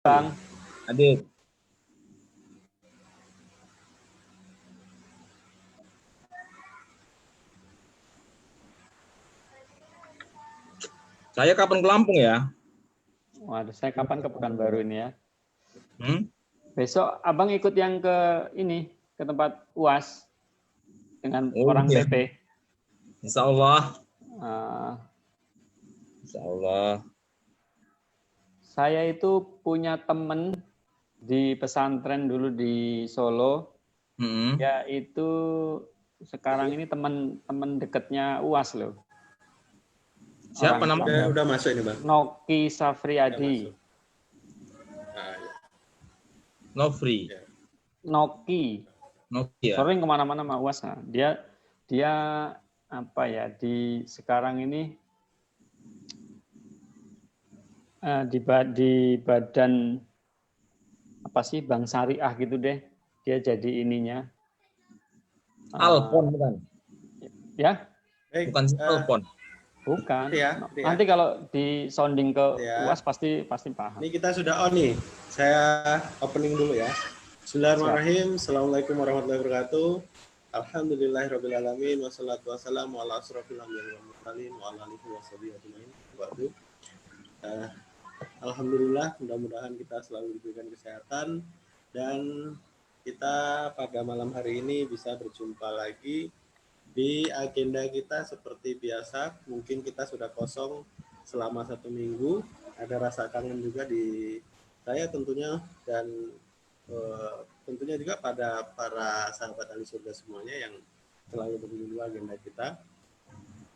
Bang. Adit. Saya kapan ke Lampung ya? Waduh, saya kapan ke Pekanbaru ini ya? Besok Abang ikut yang ke ini, ke tempat UAS dengan orang iya. PP. Insya Allah. Insya Allah. Saya itu punya teman di pesantren dulu di Solo, yaitu sekarang ini teman dekatnya UAS loh. Siapa namanya? Udah masuk ini, Bang. Noki Safriadi. Nofri. Ya. Noki. Ya. Sering kemana-mana sama UAS. Nah, dia apa ya, di sekarang ini di badan apa sih, Bank Syariah gitu deh. Dia jadi ininya. Alpon bukan? Ya? Bukan Alpon. Bukan. Ya. Nanti kalau di sounding ke UAS pasti paham. Ini kita sudah on nih. Saya opening dulu ya. Bismillahirrahmanirrahim. Assalamualaikum warahmatullahi wabarakatuh. Alhamdulillahirrabbilalamin. Wassalatu wassalamu ala asrofil anbiya'i wal mursalin wa ala alihi washabihi ajmain. Alhamdulillah, mudah-mudahan kita selalu diberikan kesehatan dan kita pada malam hari ini bisa berjumpa lagi di agenda kita seperti biasa. Mungkin kita sudah kosong selama 1 minggu, ada rasa kangen juga di saya tentunya, dan tentunya juga pada para sahabat ahli surga semuanya yang selalu menunggu agenda kita.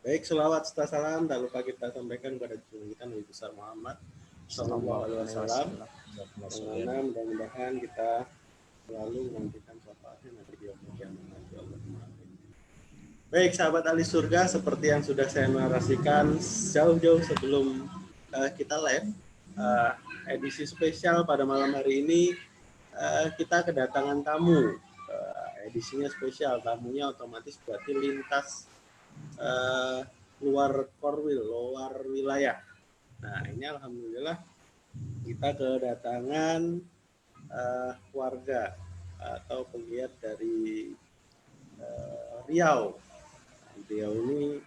Baik, selawat serta salam tak lupa kita sampaikan kepada junjungan kita Nabi besar Muhammad Sallallahu Alaihi Wasallam, yang mana mudah-mudahan kita selalu menantikan syafaatnya nanti di yaumul kiamat nanti. Baik, sahabat ahli surga, seperti yang sudah saya narasikan jauh-jauh sebelum kita live, edisi spesial pada malam hari ini, kita kedatangan tamu. Edisinya spesial, tamunya otomatis berarti lintas luar korwil, luar wilayah. Nah, ini alhamdulillah kita kedatangan warga atau penggiat dari Riau. Riau ini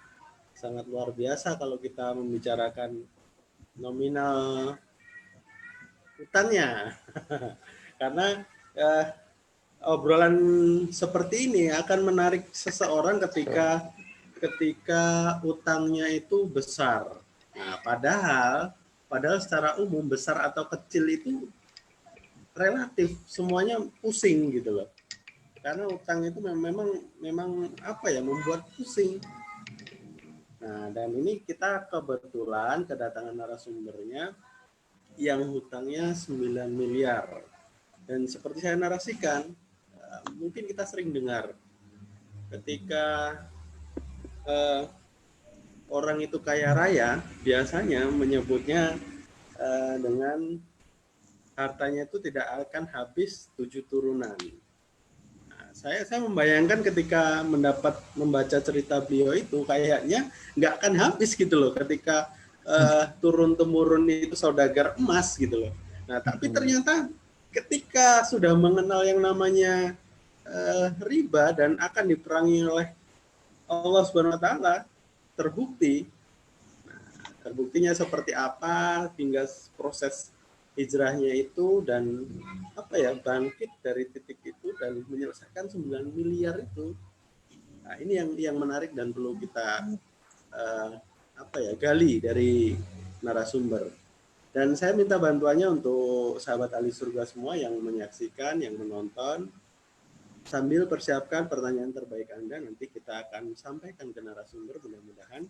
sangat luar biasa kalau kita membicarakan nominal hutannya. Karena obrolan seperti ini akan menarik seseorang ketika utangnya itu besar. Nah, padahal secara umum besar atau kecil itu relatif, semuanya pusing gitu loh. Karena utang itu memang apa ya, membuat pusing. Nah, dan ini kita kebetulan kedatangan narasumbernya yang hutangnya 9 miliar. Dan seperti saya narasikan, mungkin kita sering dengar ketika orang itu kaya raya, biasanya menyebutnya dengan hartanya itu tidak akan habis 7 turunan. Saya membayangkan ketika membaca cerita beliau itu kayaknya nggak akan habis gitu loh, ketika turun-temurun itu saudagar emas gitu loh. Nah, tapi ternyata ketika sudah mengenal yang namanya riba dan akan diperangi oleh Allah Subhanahu wa taala, terbukti. Nah, terbuktinya seperti apa hingga proses hijrahnya itu dan apa ya, bangkit dari titik itu dan menyelesaikan 9 miliar itu. Nah, ini yang menarik dan perlu kita gali dari narasumber. Dan saya minta bantuannya untuk sahabat ahli surga semua yang menyaksikan, yang menonton, sambil persiapkan pertanyaan terbaik Anda, nanti kita akan sampaikan ke narasumber mudah-mudahan.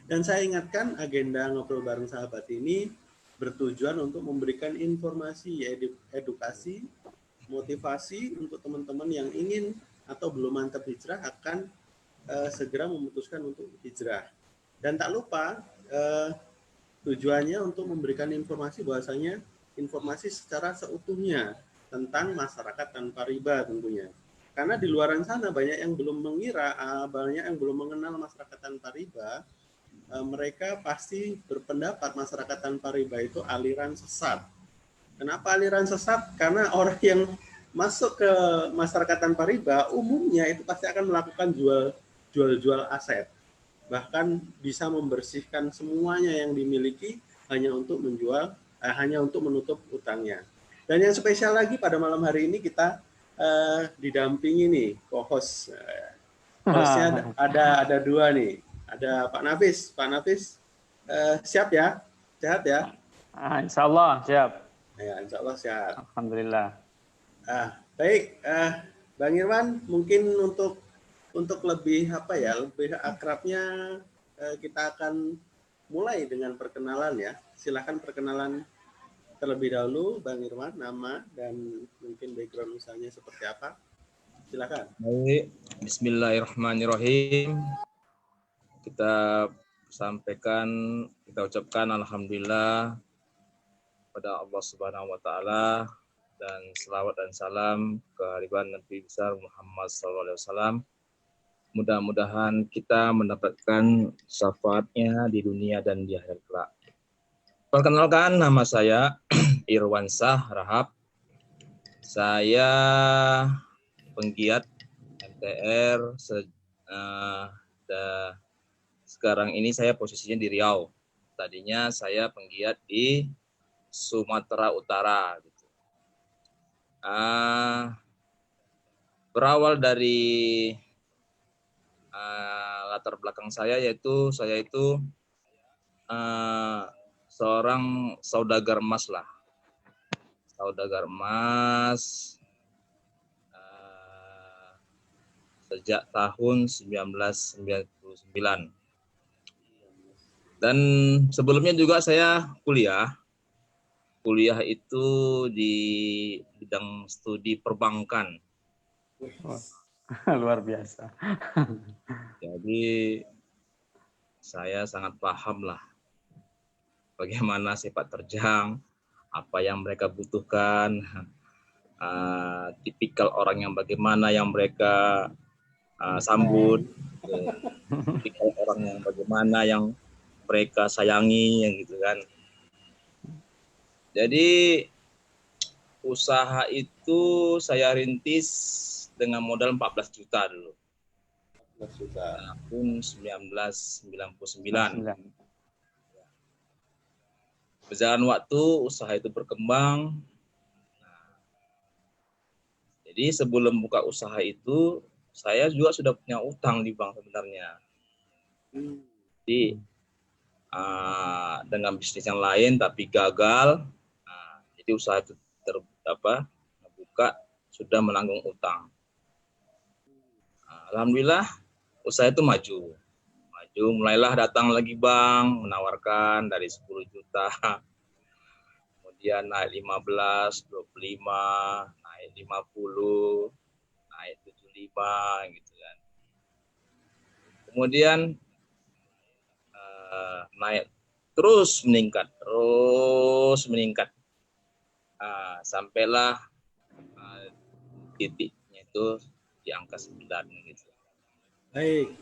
Dan saya ingatkan, agenda ngobrol bareng sahabat ini bertujuan untuk memberikan informasi, edukasi, motivasi untuk teman-teman yang ingin atau belum mantap hijrah akan segera memutuskan untuk hijrah. Dan tak lupa tujuannya untuk memberikan informasi, bahwasanya informasi secara seutuhnya tentang masyarakat tanpa riba tentunya. Karena di luar sana banyak yang belum mengira, banyak yang belum mengenal masyarakat tanpa riba. Mereka pasti berpendapat masyarakat tanpa riba itu aliran sesat. Kenapa aliran sesat? Karena orang yang masuk ke masyarakat tanpa riba umumnya itu pasti akan melakukan jual aset, bahkan bisa membersihkan semuanya yang dimiliki hanya untuk hanya untuk menutup utangnya. Dan yang spesial lagi pada malam hari ini kita didampingi nih co-host. Hostnya ada dua nih, ada Pak Nafis. Pak Nafis siap ya? Sehat ya? Insya Allah siap. Ya, insya Allah sehat. Alhamdulillah. Baik, Bang Irwan, mungkin untuk lebih lebih akrabnya kita akan mulai dengan perkenalan ya. Silakan perkenalan terlebih dahulu, Bang Irwan, nama dan mungkin background misalnya seperti apa. Silakan. Baik, Bismillahirrahmanirrahim. Kita ucapkan alhamdulillah pada Allah Subhanahu wa taala dan selawat dan salam kehadiran Nabi besar Muhammad SAW. Mudah-mudahan kita mendapatkan syafaatnya di dunia dan di akhirat kelak. Perkenalkan, nama saya Irwansyah Rahab. Saya penggiat MTR. Sekarang ini saya posisinya di Riau. Tadinya saya penggiat di Sumatera Utara. Berawal dari latar belakang saya yaitu saya itu seorang saudagar emas lah, saudagar emas sejak tahun 1999. Dan sebelumnya juga saya kuliah itu di bidang studi perbankan. Luar biasa. Jadi saya sangat paham lah bagaimana sepak terjang, apa yang mereka butuhkan, tipikal orang yang bagaimana yang mereka sambut, tipikal orang yang bagaimana yang mereka sayangi, yang gitu kan. Jadi usaha itu saya rintis dengan modal 14 juta dulu. 14 juta. Tahun 1999. Berjalan waktu, usaha itu berkembang. Jadi sebelum buka usaha itu, saya juga sudah punya utang di bank sebenarnya. Jadi dengan bisnis yang lain tapi gagal. Jadi usaha itu buka sudah menanggung utang. Alhamdulillah usaha itu maju, mulailah datang lagi bank menawarkan dari 10 juta, kemudian naik 15, 25, naik 50, naik 75 gitu kan. Kemudian naik terus meningkat, sampailah titiknya itu di angka 9 gitu. Baik,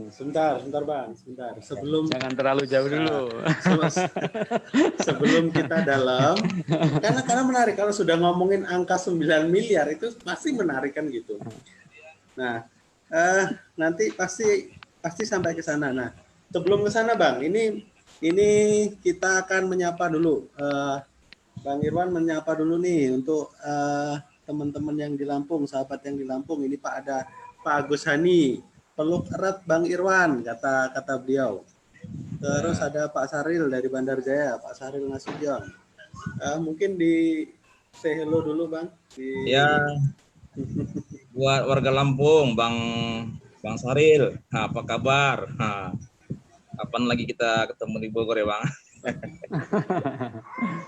sebentar Bang, sebentar. Jangan terlalu jauh dulu. Sebelum kita dalam, karena menarik kalau sudah ngomongin angka 9 miliar itu pasti menarik kan gitu. Nah, nanti pasti sampai ke sana. Nah, sebelum ke sana Bang, ini kita akan menyapa dulu. Bang Irwan menyapa dulu nih untuk teman-teman yang di Lampung, sahabat yang di Lampung. Ini ada Pak Agus Hani, peluk erat Bang Irwan, kata beliau. Terus ada Pak Saril dari Bandar Jaya, Pak Saril Nasution. Mungkin di say hello dulu Bang. Ya, buat warga Lampung, Bang Saril, apa kabar? Kapan lagi kita ketemu di Bogor ya Bang?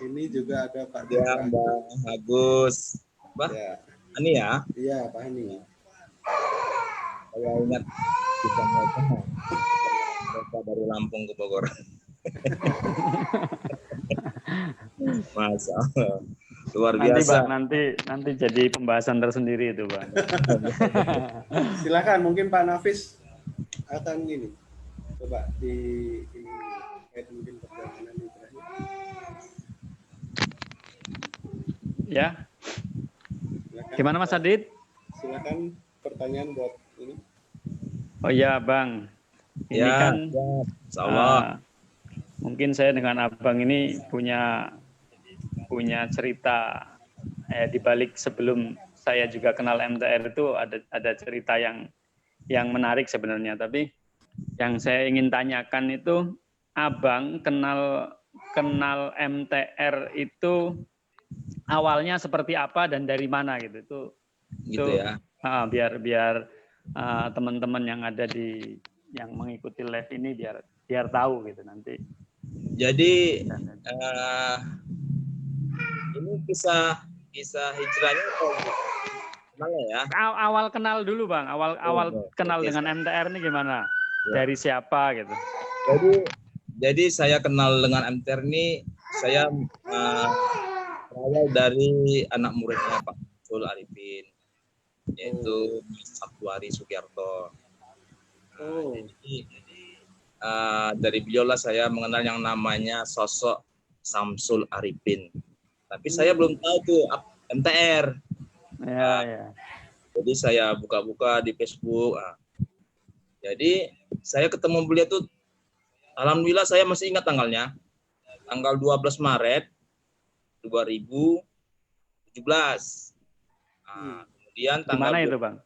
Ini juga ada Pak Bang Agus. Ya. Ani ya? Iya, Pak Hani. Saya ingat kita mereka dari Lampung ke Bogor. Masa luar biasa. Nanti jadi pembahasan tersendiri itu Bang. Silakan, mungkin Pak Nafis akan gini. Coba mungkin perjalanan ini terakhir. Ya. Silakan. Gimana Mas Adit? Silakan pertanyaan buat ini. Oh iya Bang. Ini Ya, kan insyaallah. mungkin saya dengan Abang ini punya cerita di balik sebelum saya juga kenal MTR itu ada cerita yang menarik sebenarnya. Tapi yang saya ingin tanyakan itu, Abang kenal MTR itu awalnya seperti apa dan dari mana gitu? Gitu ya. Biar teman-teman yang ada yang mengikuti live ini biar tahu gitu nanti. Jadi ini kisah hijrahnya gimana ya? Awal kenal dulu Bang, awal kenal dengan MTR ini gimana? Ya. Dari siapa gitu? Jadi saya kenal dengan MTR ini saya berawal dari anak muridnya Pak Sul Arifin, yaitu Sabtuari Sugiarto. Jadi dari beliau lah saya mengenal yang namanya sosok Samsul Arifin. Tapi saya belum tahu tuh MTR. Ya. Jadi saya buka-buka di Facebook. Jadi saya ketemu beliau tuh, alhamdulillah saya masih ingat tanggalnya. Tanggal 12 Maret 2017. Kemudian tanggal di mana itu Bang?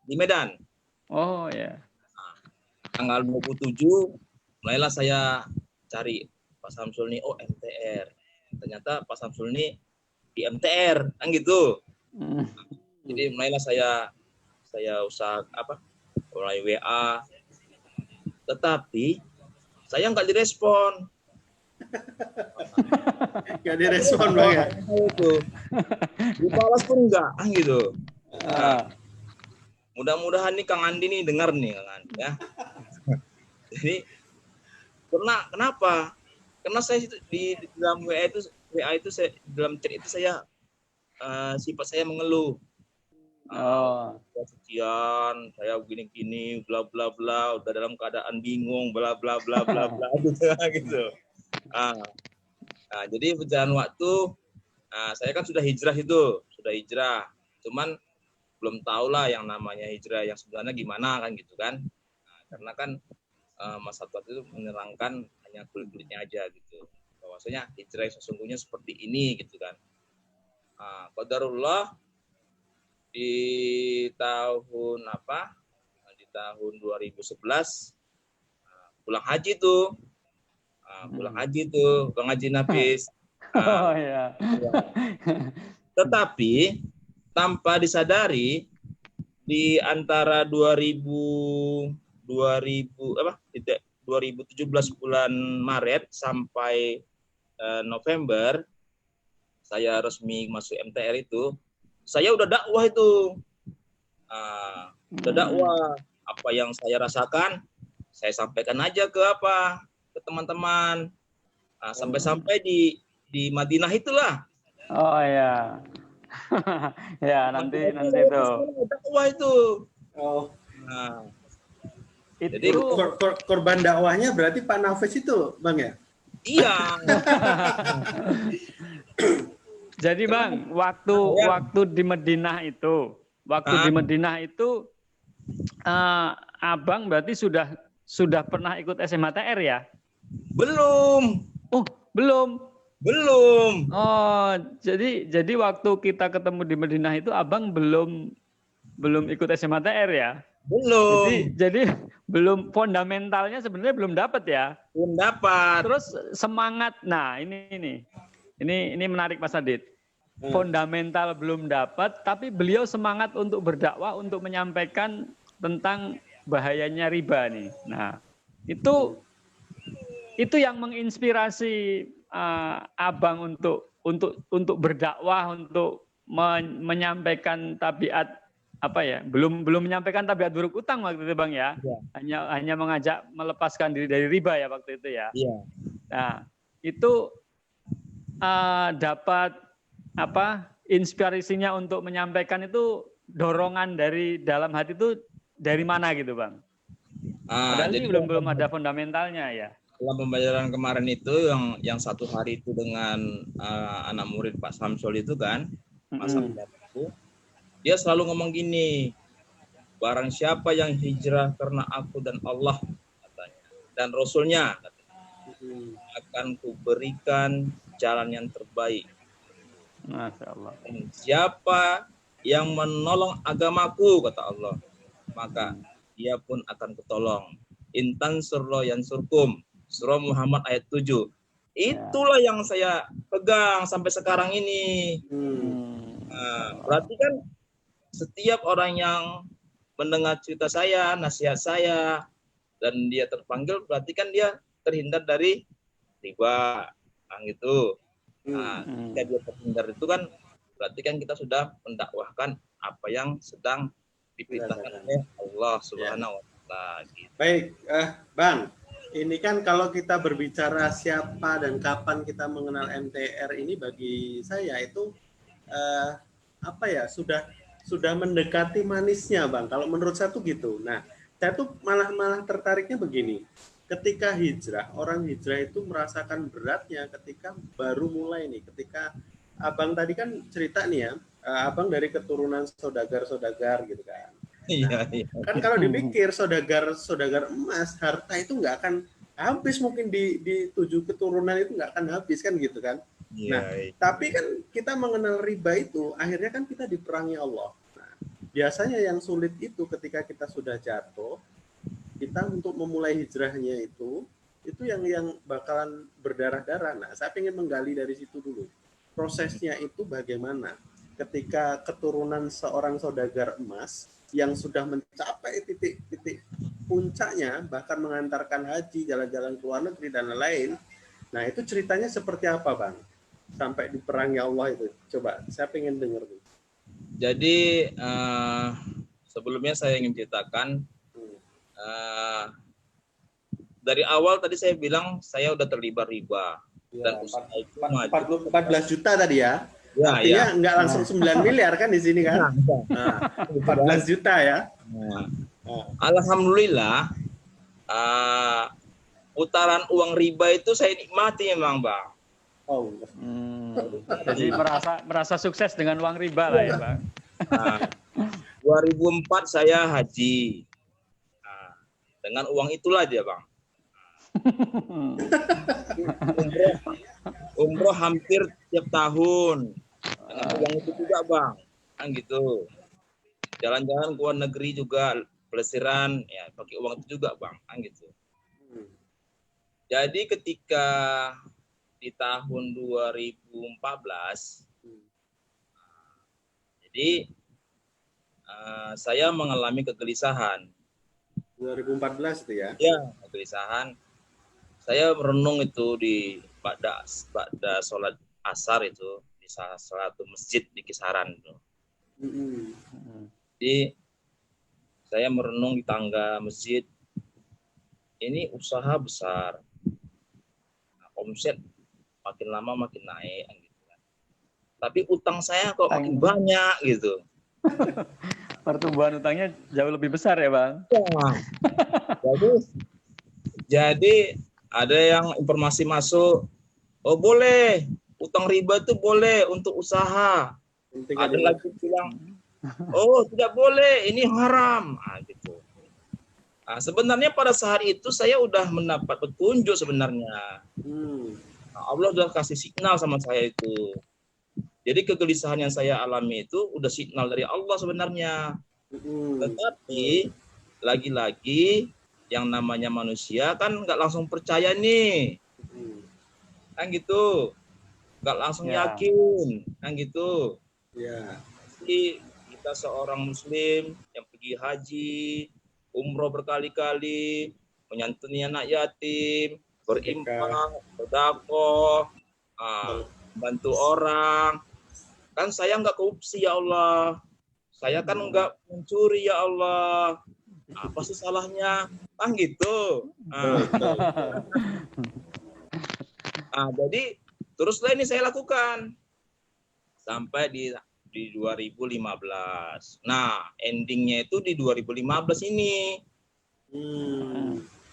Di Medan. Oh ya. Tanggal 27 mulailah saya cari Pak Samsul nih, oh MTR. Ternyata Pak Samsul nih di MTR, kan gitu. Jadi mulailah saya usaha mulai WA. Tetapi saya nggak direspon. Nggak direspon Bang ya? Dibalas pun enggak, gitu. Mudah-mudahan nih Kang Andi nih dengar nih Kang Andi ya. Jadi kenapa? Karena saya di dalam WA itu saya, dalam chat itu saya sifat saya mengeluh. Sekian, saya begini-gini, bla bla bla, udah dalam keadaan bingung, bla bla bla bla bla gitu. Jadi berjalan waktu, saya kan sudah hijrah. Cuman belum tahu lah yang namanya hijrah yang sebenarnya gimana kan gitu kan. Karena kan Mas Satwat itu menerangkan hanya kulit-kulitnya aja gitu. Bahwasanya hijrah yang sesungguhnya seperti ini gitu kan. Qadarullah di tahun Di tahun 2011 pulang haji tuh. Bang Haji Nafis. Ya. Tetapi tanpa disadari di antara 2017 bulan Maret sampai November saya resmi masuk MTR itu, saya udah dakwah itu. Udah dakwah, apa yang saya rasakan saya sampaikan aja ke teman-teman. Sampai-sampai di Madinah itulah. Oh ya. Ya, nanti itu. Dakwah itu. Itu jadi korban dakwahnya berarti Pak Nafis itu, Bang ya? Iya. Jadi Bang, waktu di Madinah itu, Abang berarti sudah pernah ikut SMATR ya? Belum. Oh, belum. Oh, jadi waktu kita ketemu di Madinah itu Abang belum ikut SMATR ya? Belum. Jadi belum, fundamentalnya sebenarnya belum dapat ya? Belum dapat. Terus semangat. Nah, ini menarik Mas Adit. Fundamental belum dapat, tapi beliau semangat untuk berdakwah, untuk menyampaikan tentang bahayanya riba nih. Nah, itu yang menginspirasi Abang untuk berdakwah, untuk menyampaikan tabiat belum menyampaikan tabiat buruk utang waktu itu Bang ya. Hanya mengajak melepaskan diri dari riba ya waktu itu ya. Iya. Nah, itu dapat inspirasinya untuk menyampaikan itu, dorongan dari dalam hati itu dari mana gitu Bang? Padahal ini belum ada fundamentalnya ya. Dalam pembelajaran kemarin itu yang satu hari itu dengan anak murid Pak Samsul itu kan, masa itu, dia selalu ngomong gini, barang siapa yang hijrah karena aku dan Allah katanya, dan Rasulnya katanya, akan kuberikan jalan yang terbaik. Masya Allah. Dan siapa yang menolong agamaku kata Allah, maka dia pun akan ketolong. Intan surlo yansurkum. Surah Muhammad ayat 7. Itulah yang saya pegang sampai sekarang ini. Nah, berarti kan setiap orang yang mendengar cerita saya, nasihat saya, dan dia terpanggil, berarti kan dia terhindar dari riba, gitu. Nah, ketika dia terhindar itu kan, berarti kan kita sudah mendakwahkan apa yang sedang diperintahkan oleh Allah Subhanahu Wa Taala. Gitu. Baik, Bang. Ini kan kalau kita berbicara siapa dan kapan kita mengenal MTR ini, bagi saya itu apa ya, sudah mendekati manisnya, Bang. Kalau menurut saya tuh gitu. Nah, saya tuh malah tertariknya begini. Ketika hijrah, orang hijrah itu merasakan beratnya ketika baru mulai nih. Ketika Abang tadi kan cerita nih ya, Abang dari keturunan saudagar gitu kan. Nah, kan kalau dipikir saudagar emas, harta itu nggak akan habis, mungkin di 7 keturunan itu nggak akan habis kan gitu kan. Nah, tapi kan kita mengenal riba itu, akhirnya kan kita diperangi Allah. Nah, biasanya yang sulit itu ketika kita sudah jatuh, kita untuk memulai hijrahnya itu yang bakalan berdarah-darah. Nah, saya ingin menggali dari situ dulu. Prosesnya itu bagaimana ketika keturunan seorang saudagar emas yang sudah mencapai titik puncaknya, bahkan mengantarkan haji, jalan-jalan ke luar negeri dan lain-lain. Nah, itu ceritanya seperti apa, Bang? Sampai diperangi Allah itu. Coba, saya pengen dengar. Jadi, sebelumnya saya ingin ceritakan, dari awal tadi saya bilang saya udah terlibat riba. Ya, Dan usaha itu 14 juta tadi ya. Ya, artinya nggak langsung 9 miliar kan di sini kan? Nah, 14 juta ya. Nah, alhamdulillah, putaran uang riba itu saya nikmati memang, Bang. Oh. Jadi merasa sukses dengan uang riba lah ya, Bang. Nah, 2004 saya haji. Nah, dengan uang itulah dia, Bang. Umroh hampir tiap tahun dengan uang itu juga, Bang, kan gitu. Jalan-jalan ke luar negeri juga, pelesiran ya pakai uang itu juga, Bang, kan gitu. Jadi ketika di tahun 2014, jadi saya mengalami kegelisahan. 2014 itu ya? Ya, kegelisahan. Saya merenung itu di pada sholat asar itu di salah satu masjid di Kisaran itu. Jadi saya merenung di tangga masjid. Ini usaha besar, nah, omset makin lama makin naik, gitu kan. Tapi utang saya kok makin banyak gitu. Pertumbuhan utangnya jauh lebih besar ya, Bang? Ya. Jadi ada yang informasi masuk, oh boleh, utang riba itu boleh untuk usaha. Ada lagi bilang, oh tidak boleh, ini haram. Gitu. Nah, sebenarnya pada saat itu saya udah mendapat petunjuk sebenarnya. Nah, Allah udah kasih signal sama saya itu. Jadi kegelisahan yang saya alami itu udah signal dari Allah sebenarnya. Tetapi lagi-lagi yang namanya manusia kan nggak langsung percaya nih, kan gitu, nggak langsung yakin, kan gitu. Jadi kita seorang muslim yang pergi haji, umroh berkali-kali, menyantuni anak yatim, berinfak, berdakwah, bantu orang, kan saya nggak korupsi ya Allah, saya kan nggak mencuri ya Allah, apa sih salahnya, kan gitu. Jadi teruslah ini saya lakukan sampai di 2015. Nah, endingnya itu di 2015 ini.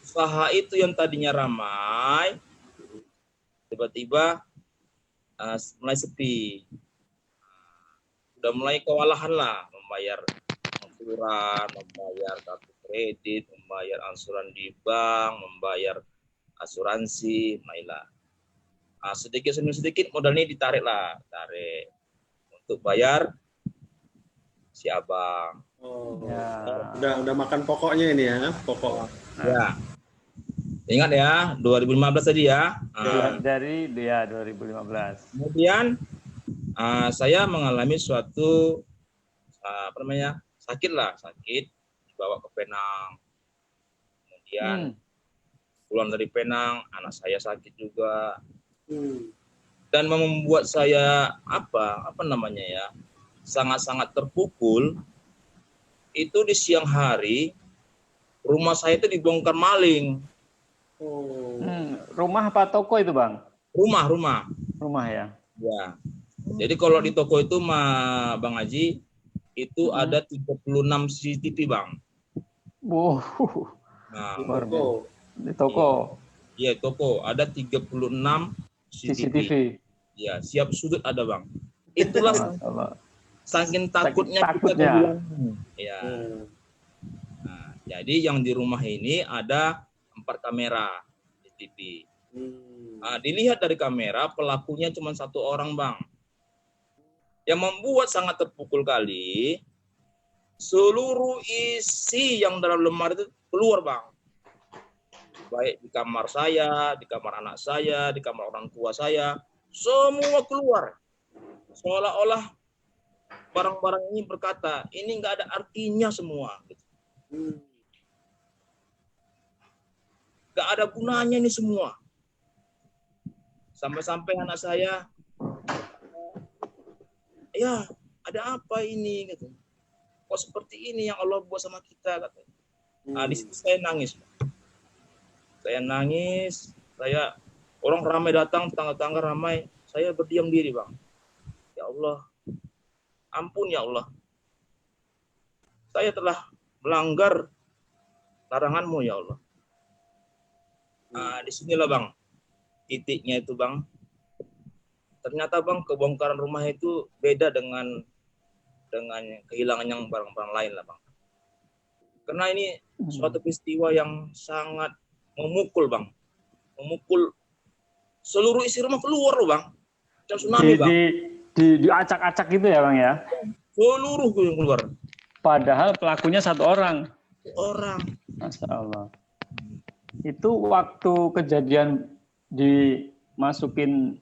Usaha itu yang tadinya ramai, tiba-tiba mulai sepi. udah mulai kewalahan lah membayar angsuran, membayar kartu kredit, membayar angsuran di bank, membayar asuransi, mulailah. Sedikit demi sedikit modal ini tarik untuk bayar si abang. Oh, Ya. udah makan pokoknya ini ya, pokok. Ya. Ingat ya, 2015 tadi ya. Dari 2015. Kemudian saya mengalami suatu sakit, dibawa ke Penang. Kemudian pulang dari Penang, anak saya sakit juga. Dan membuat saya sangat-sangat terpukul. Itu di siang hari rumah saya itu dibongkar maling. Rumah apa toko itu, Bang? Rumah ya. Ya. Jadi kalau di toko itu Bang Haji itu ada 36 CCTV, Bang. Wow. Nah, Di toko. Iya, toko ada 36 CCTV. Ya, siap sudut ada, Bang. Itulah saking takutnya kita kehilangan. Ya. Nah, jadi yang di rumah ini ada 4 kamera CCTV. Dilihat dari kamera pelakunya cuma 1 orang, Bang. Yang membuat sangat terpukul kali, seluruh isi yang dalam lemari itu keluar, Bang. Baik di kamar saya, di kamar anak saya, di kamar orang tua saya, semua keluar. Seolah-olah barang-barang ini berkata, ini nggak ada artinya semua. Nggak ada gunanya ini semua. Sampai-sampai anak saya, ya ada apa ini? Gitu. Kok seperti ini yang Allah buat sama kita? Katanya. Di situ saya nangis. Orang ramai datang, tetangga-tetangga ramai, saya berdiam diri, Bang. Ya Allah, ampun ya Allah. Saya telah melanggar larangan-Mu ya Allah. Disinilah, Bang, titiknya itu, Bang. Ternyata, Bang, kebongkaran rumah itu beda dengan kehilangan yang barang-barang lain lah, Bang. Karena ini suatu peristiwa yang sangat memukul, Bang. Memukul seluruh isi rumah keluar loh, Bang. Macam tsunami, Bang. Diacak-acak gitu ya, Bang ya? Seluruh yang keluar. Padahal pelakunya 1 orang. Masya Allah. Itu waktu kejadian dimasukin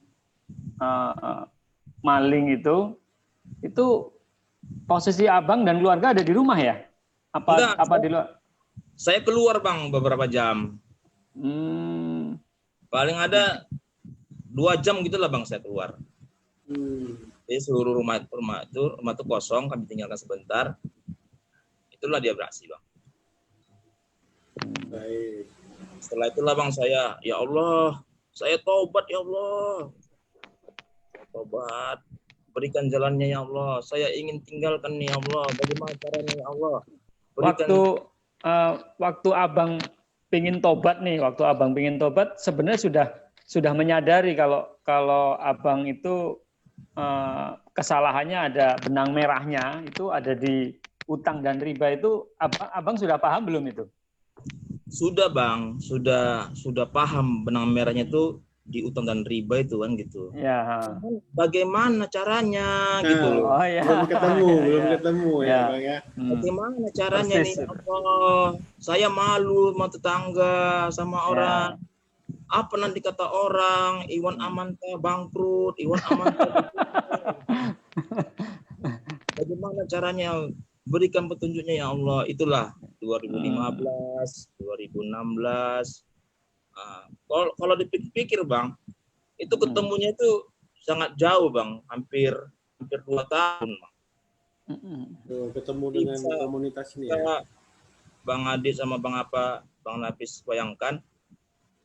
maling itu posisi abang dan keluarga ada di rumah ya? Apa di luar? Saya keluar, Bang, beberapa jam. Paling ada 2 jam gitulah, Bang, saya keluar. Jadi seluruh rumah itu kosong, kami tinggalkan sebentar. Itulah dia beraksi, Bang. Baik. Setelah itulah, Bang, saya, ya Allah, saya taubat ya Allah. Taubat. Berikan jalannya ya Allah. Saya ingin tinggalkan nih ya Allah. Bagaimana caranya ya Allah? Berikan... Waktu abang pingin tobat sebenarnya sudah menyadari kalau abang itu kesalahannya ada benang merahnya, itu ada di utang dan riba itu. Abang sudah paham belum itu? Sudah, Bang, sudah paham benang merahnya itu di utang dan riba itu kan gitu. Ya. Bagaimana caranya gitu? Oh, ya. Belum ketemu ya, Bang ya. Bagaimana caranya nih? Allah, saya malu sama tetangga, sama orang. Apa nanti kata orang? Iwan Amanta bangkrut, Iwan Amanta. Bagaimana caranya? Berikan petunjuknya ya Allah. Itulah 2015, 2016. Kalau dipikir, Bang, itu ketemunya itu sangat jauh, Bang, hampir 2 tahun, Bang. Ketemu dengan komunitas ini ya. Bang Adit sama Bang Nafis bayangkan,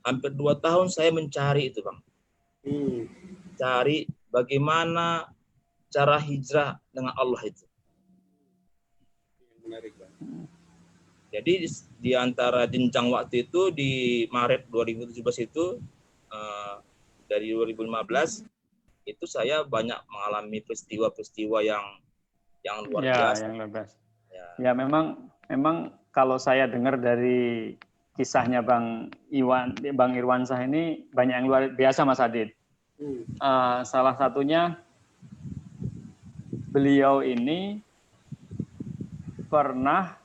hampir 2 tahun saya mencari itu, Bang. Cari bagaimana cara hijrah dengan Allah itu. Menarik, Bang. Jadi di antara jenjang waktu itu di Maret 2017 itu dari 2015 itu saya banyak mengalami peristiwa-peristiwa yang yang luar Ya, biasa. yang luar biasa. Ya. Ya, memang kalau saya dengar dari kisahnya Bang Irwansyah ini banyak yang luar biasa, Mas Adit. Salah satunya beliau ini pernah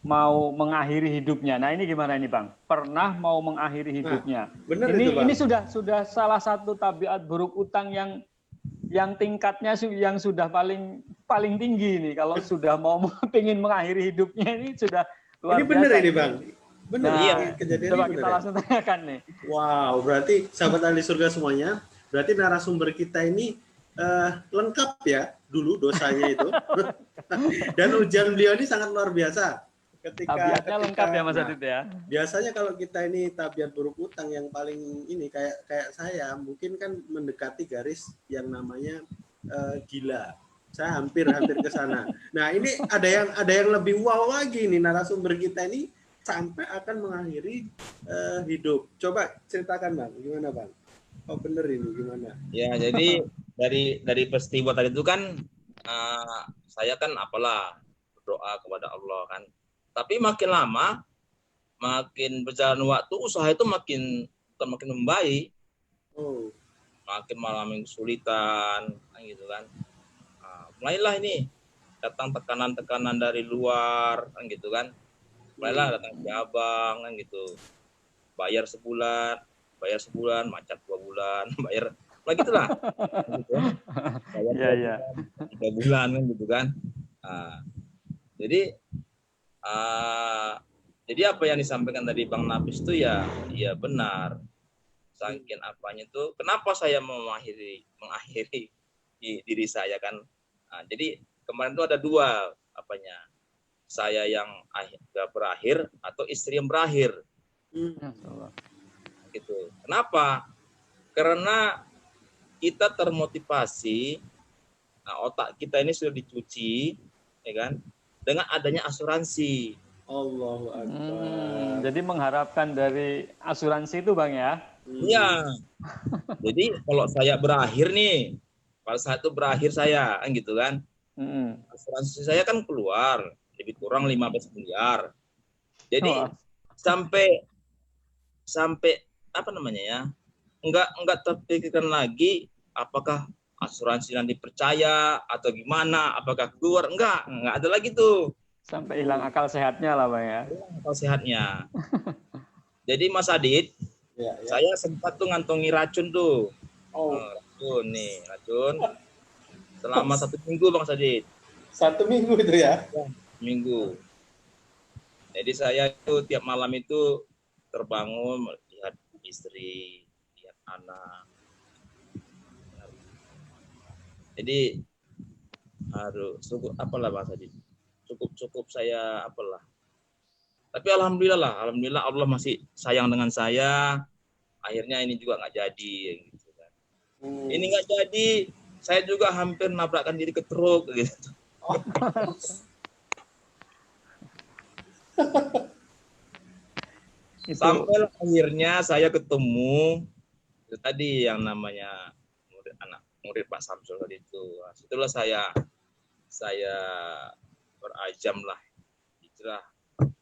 mau mengakhiri hidupnya. Nah, ini gimana ini, Bang? Pernah mau mengakhiri hidupnya. Benar itu, Bang. Ini sudah salah satu tabiat buruk utang yang tingkatnya yang sudah paling tinggi ini. Kalau sudah mau ingin mengakhiri hidupnya ini sudah luar ini benar biasa. ini, Bang. Benar. Iya. Kejadian Coba ini kita benar. langsung tanyakan nih. Wow, berarti sahabat ahli surga semuanya, berarti narasumber kita ini lengkap ya dulu dosanya itu. Dan ujian beliau ini sangat luar biasa. Tabiatnya lengkap ya, Mas Adit ya. Biasanya kalau kita ini tabiat buruk utang yang paling ini kayak saya mungkin kan mendekati garis yang namanya gila. Saya hampir ke sana. Nah, ini ada yang lebih wow lagi nih, narasumber kita ini sampai akan mengakhiri hidup. Coba ceritakan, Bang, gimana, Bang? Oh, bener ini gimana? Ya, jadi dari peristiwa tadi itu kan saya kan apalah berdoa kepada Allah kan. Tapi makin lama, makin berjalan waktu, usaha itu makin membaik. Oh, Makin mengalami kesulitan, kan gitu kan. Mulailah ini datang tekanan-tekanan dari luar, kan gitu kan. Mulailah datang ke abang, kan gitu. Bayar sebulan, macet 2 bulan, bayar, lah gitulah. Gitu. Bayar 3 bulan, kan gitu kan. Jadi apa yang disampaikan tadi Bang Nafis itu ya benar. Saking apanya itu, kenapa saya mau mengakhiri diri saya kan. Jadi kemarin itu ada 2 apanya. Saya yang berakhir atau istri yang berakhir. Gitu. Kenapa? Karena kita termotivasi, otak kita ini sudah dicuci, ya kan? Dengan adanya asuransi. Allahu Akbar. Jadi mengharapkan dari asuransi itu, Bang ya? Iya. Jadi kalau saya berakhir nih, pada saat itu berakhir saya, kan gitu kan. Asuransi saya kan keluar lebih kurang 15 miliar. Jadi sampai apa namanya ya? Enggak terpikirkan lagi apakah asuransi nanti percaya atau gimana, apakah keluar, enggak ada lagi tuh. Sampai hilang akal sehatnya lah, Bang ya. Akal sehatnya. Jadi Mas Adit, saya sempat tuh ngantongi racun tuh. Racun. Selama 1 minggu Bang Adit. 1 minggu itu ya? Minggu. Jadi saya itu tiap malam itu terbangun melihat istri, lihat anak. Jadi harus apalah Bang Adit. Cukup saya apalah. Tapi alhamdulillah Allah masih sayang dengan saya. Akhirnya ini juga nggak jadi gitu kan. Ini nggak jadi, saya juga hampir nabrakkan diri ke truk gitu. Sampai akhirnya saya ketemu itu tadi yang namanya murid Pak Samsul tadi itu. Setelah saya berajam lah, hijrah,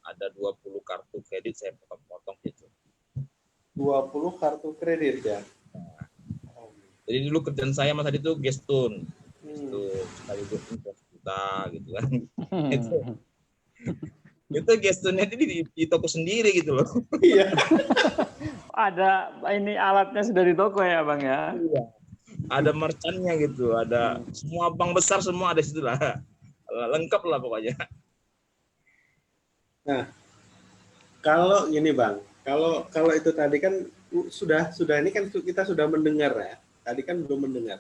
ada 20 kartu kredit saya potong-potong gitu. 20 kartu kredit ya? Jadi dulu kerjaan saya Mas tadi itu gestun. Sekali 20 juta gitu kan. Itu gestunnya di toko sendiri gitu loh. Iya. Ada ini alatnya sudah di toko ya, Bang ya? Iya. Ada merchannya gitu, ada semua bank besar semua ada situ lah. Lengkap lah pokoknya. Nah, kalau ini Bang, kalau itu tadi kan sudah ini kan kita sudah mendengar ya. Tadi kan belum mendengar.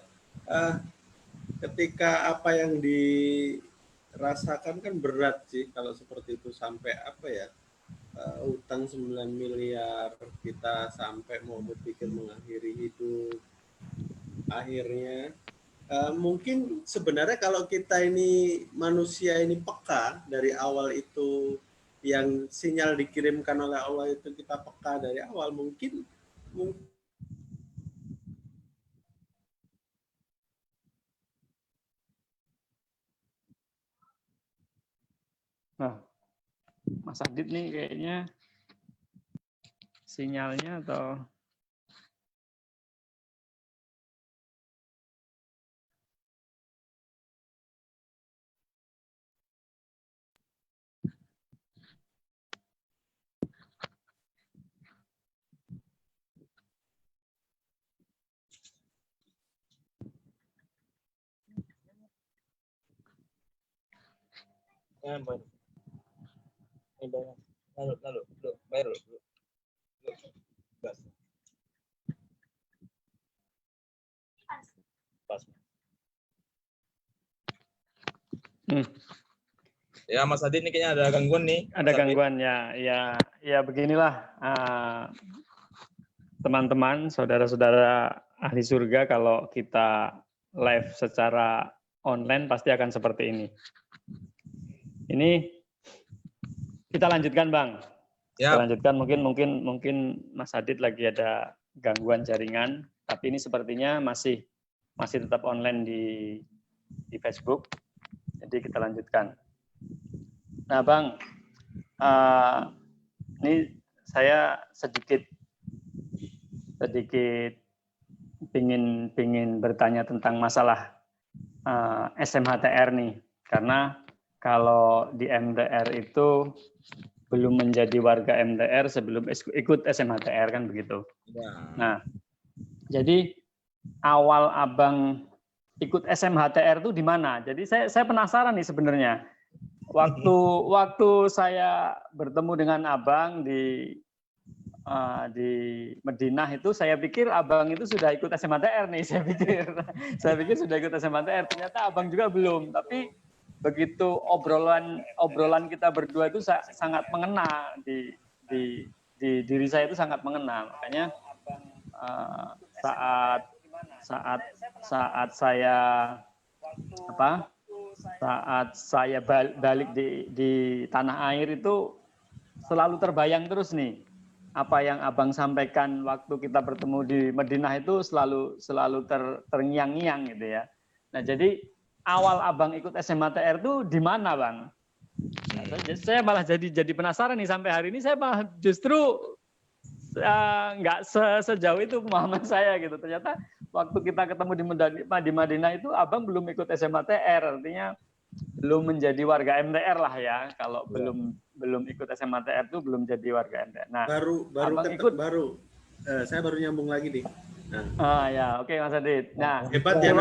Ketika apa yang dirasakan kan berat sih kalau seperti itu, sampai apa ya, utang 9 miliar, kita sampai mau berpikir mengakhiri hidup. Akhirnya mungkin sebenarnya kalau kita ini manusia ini peka dari awal itu, yang sinyal dikirimkan oleh Allah itu kita peka dari awal, mungkin Nah, Mas Adit nih kayaknya sinyalnya atau bayar. Ya Mas Adit ini kayaknya ada gangguan nih. ada gangguan ya beginilah teman-teman, saudara-saudara ahli surga, kalau kita live secara online pasti akan seperti ini. Ini kita lanjutkan, Bang. Kita lanjutkan, mungkin Mas Adit lagi ada gangguan jaringan, tapi ini sepertinya masih tetap online di Facebook. Jadi kita lanjutkan. Nah, Bang, ini saya sedikit pingin bertanya tentang masalah SMHTR nih, karena kalau di MTR itu belum menjadi warga MTR sebelum ikut SMHTR kan begitu. Ya. Nah, jadi awal Abang ikut SMHTR itu di mana? Jadi saya penasaran nih sebenarnya. Waktu saya bertemu dengan Abang di Madinah itu, saya pikir Abang itu sudah ikut SMHTR nih, saya pikir sudah ikut SMHTR, ternyata Abang juga belum. Tapi begitu obrolan kita berdua itu sangat mengena di diri saya, itu sangat mengena. Makanya saat saya balik di tanah air itu selalu terbayang terus nih, apa yang Abang sampaikan waktu kita bertemu di Madinah itu selalu terngiang-ngiang gitu ya. Nah, jadi awal Abang ikut SMHTR itu di mana, Bang? Nah, saya malah jadi penasaran nih, sampai hari ini saya malah justru nggak sejauh itu pemahaman saya gitu. Ternyata waktu kita ketemu di Madinah itu Abang belum ikut SMHTR, artinya belum menjadi warga MTR lah ya. Kalau belum ikut SMHTR itu belum jadi warga MTR. Nah, saya baru nyambung lagi nih. Nah. Ya, oke Mas Adit. Nah, hebat ya,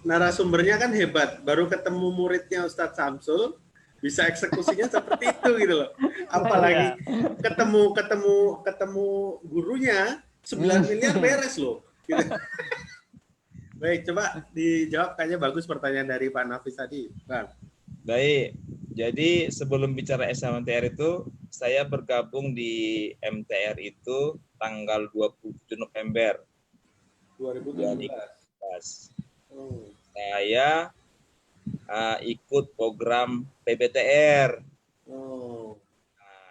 narasumbernya kan hebat. Baru ketemu muridnya Ustadz Samsul, bisa eksekusinya seperti itu gitu loh. Apalagi ketemu gurunya 9 miliar beres loh. Gitu. Baik, coba dijawab, kayaknya bagus pertanyaan dari Pak Nafis tadi, Bang. Baik, jadi sebelum bicara SMHTR itu, saya bergabung di MTR itu tanggal 27 November 2017. Saya ikut program PBTR.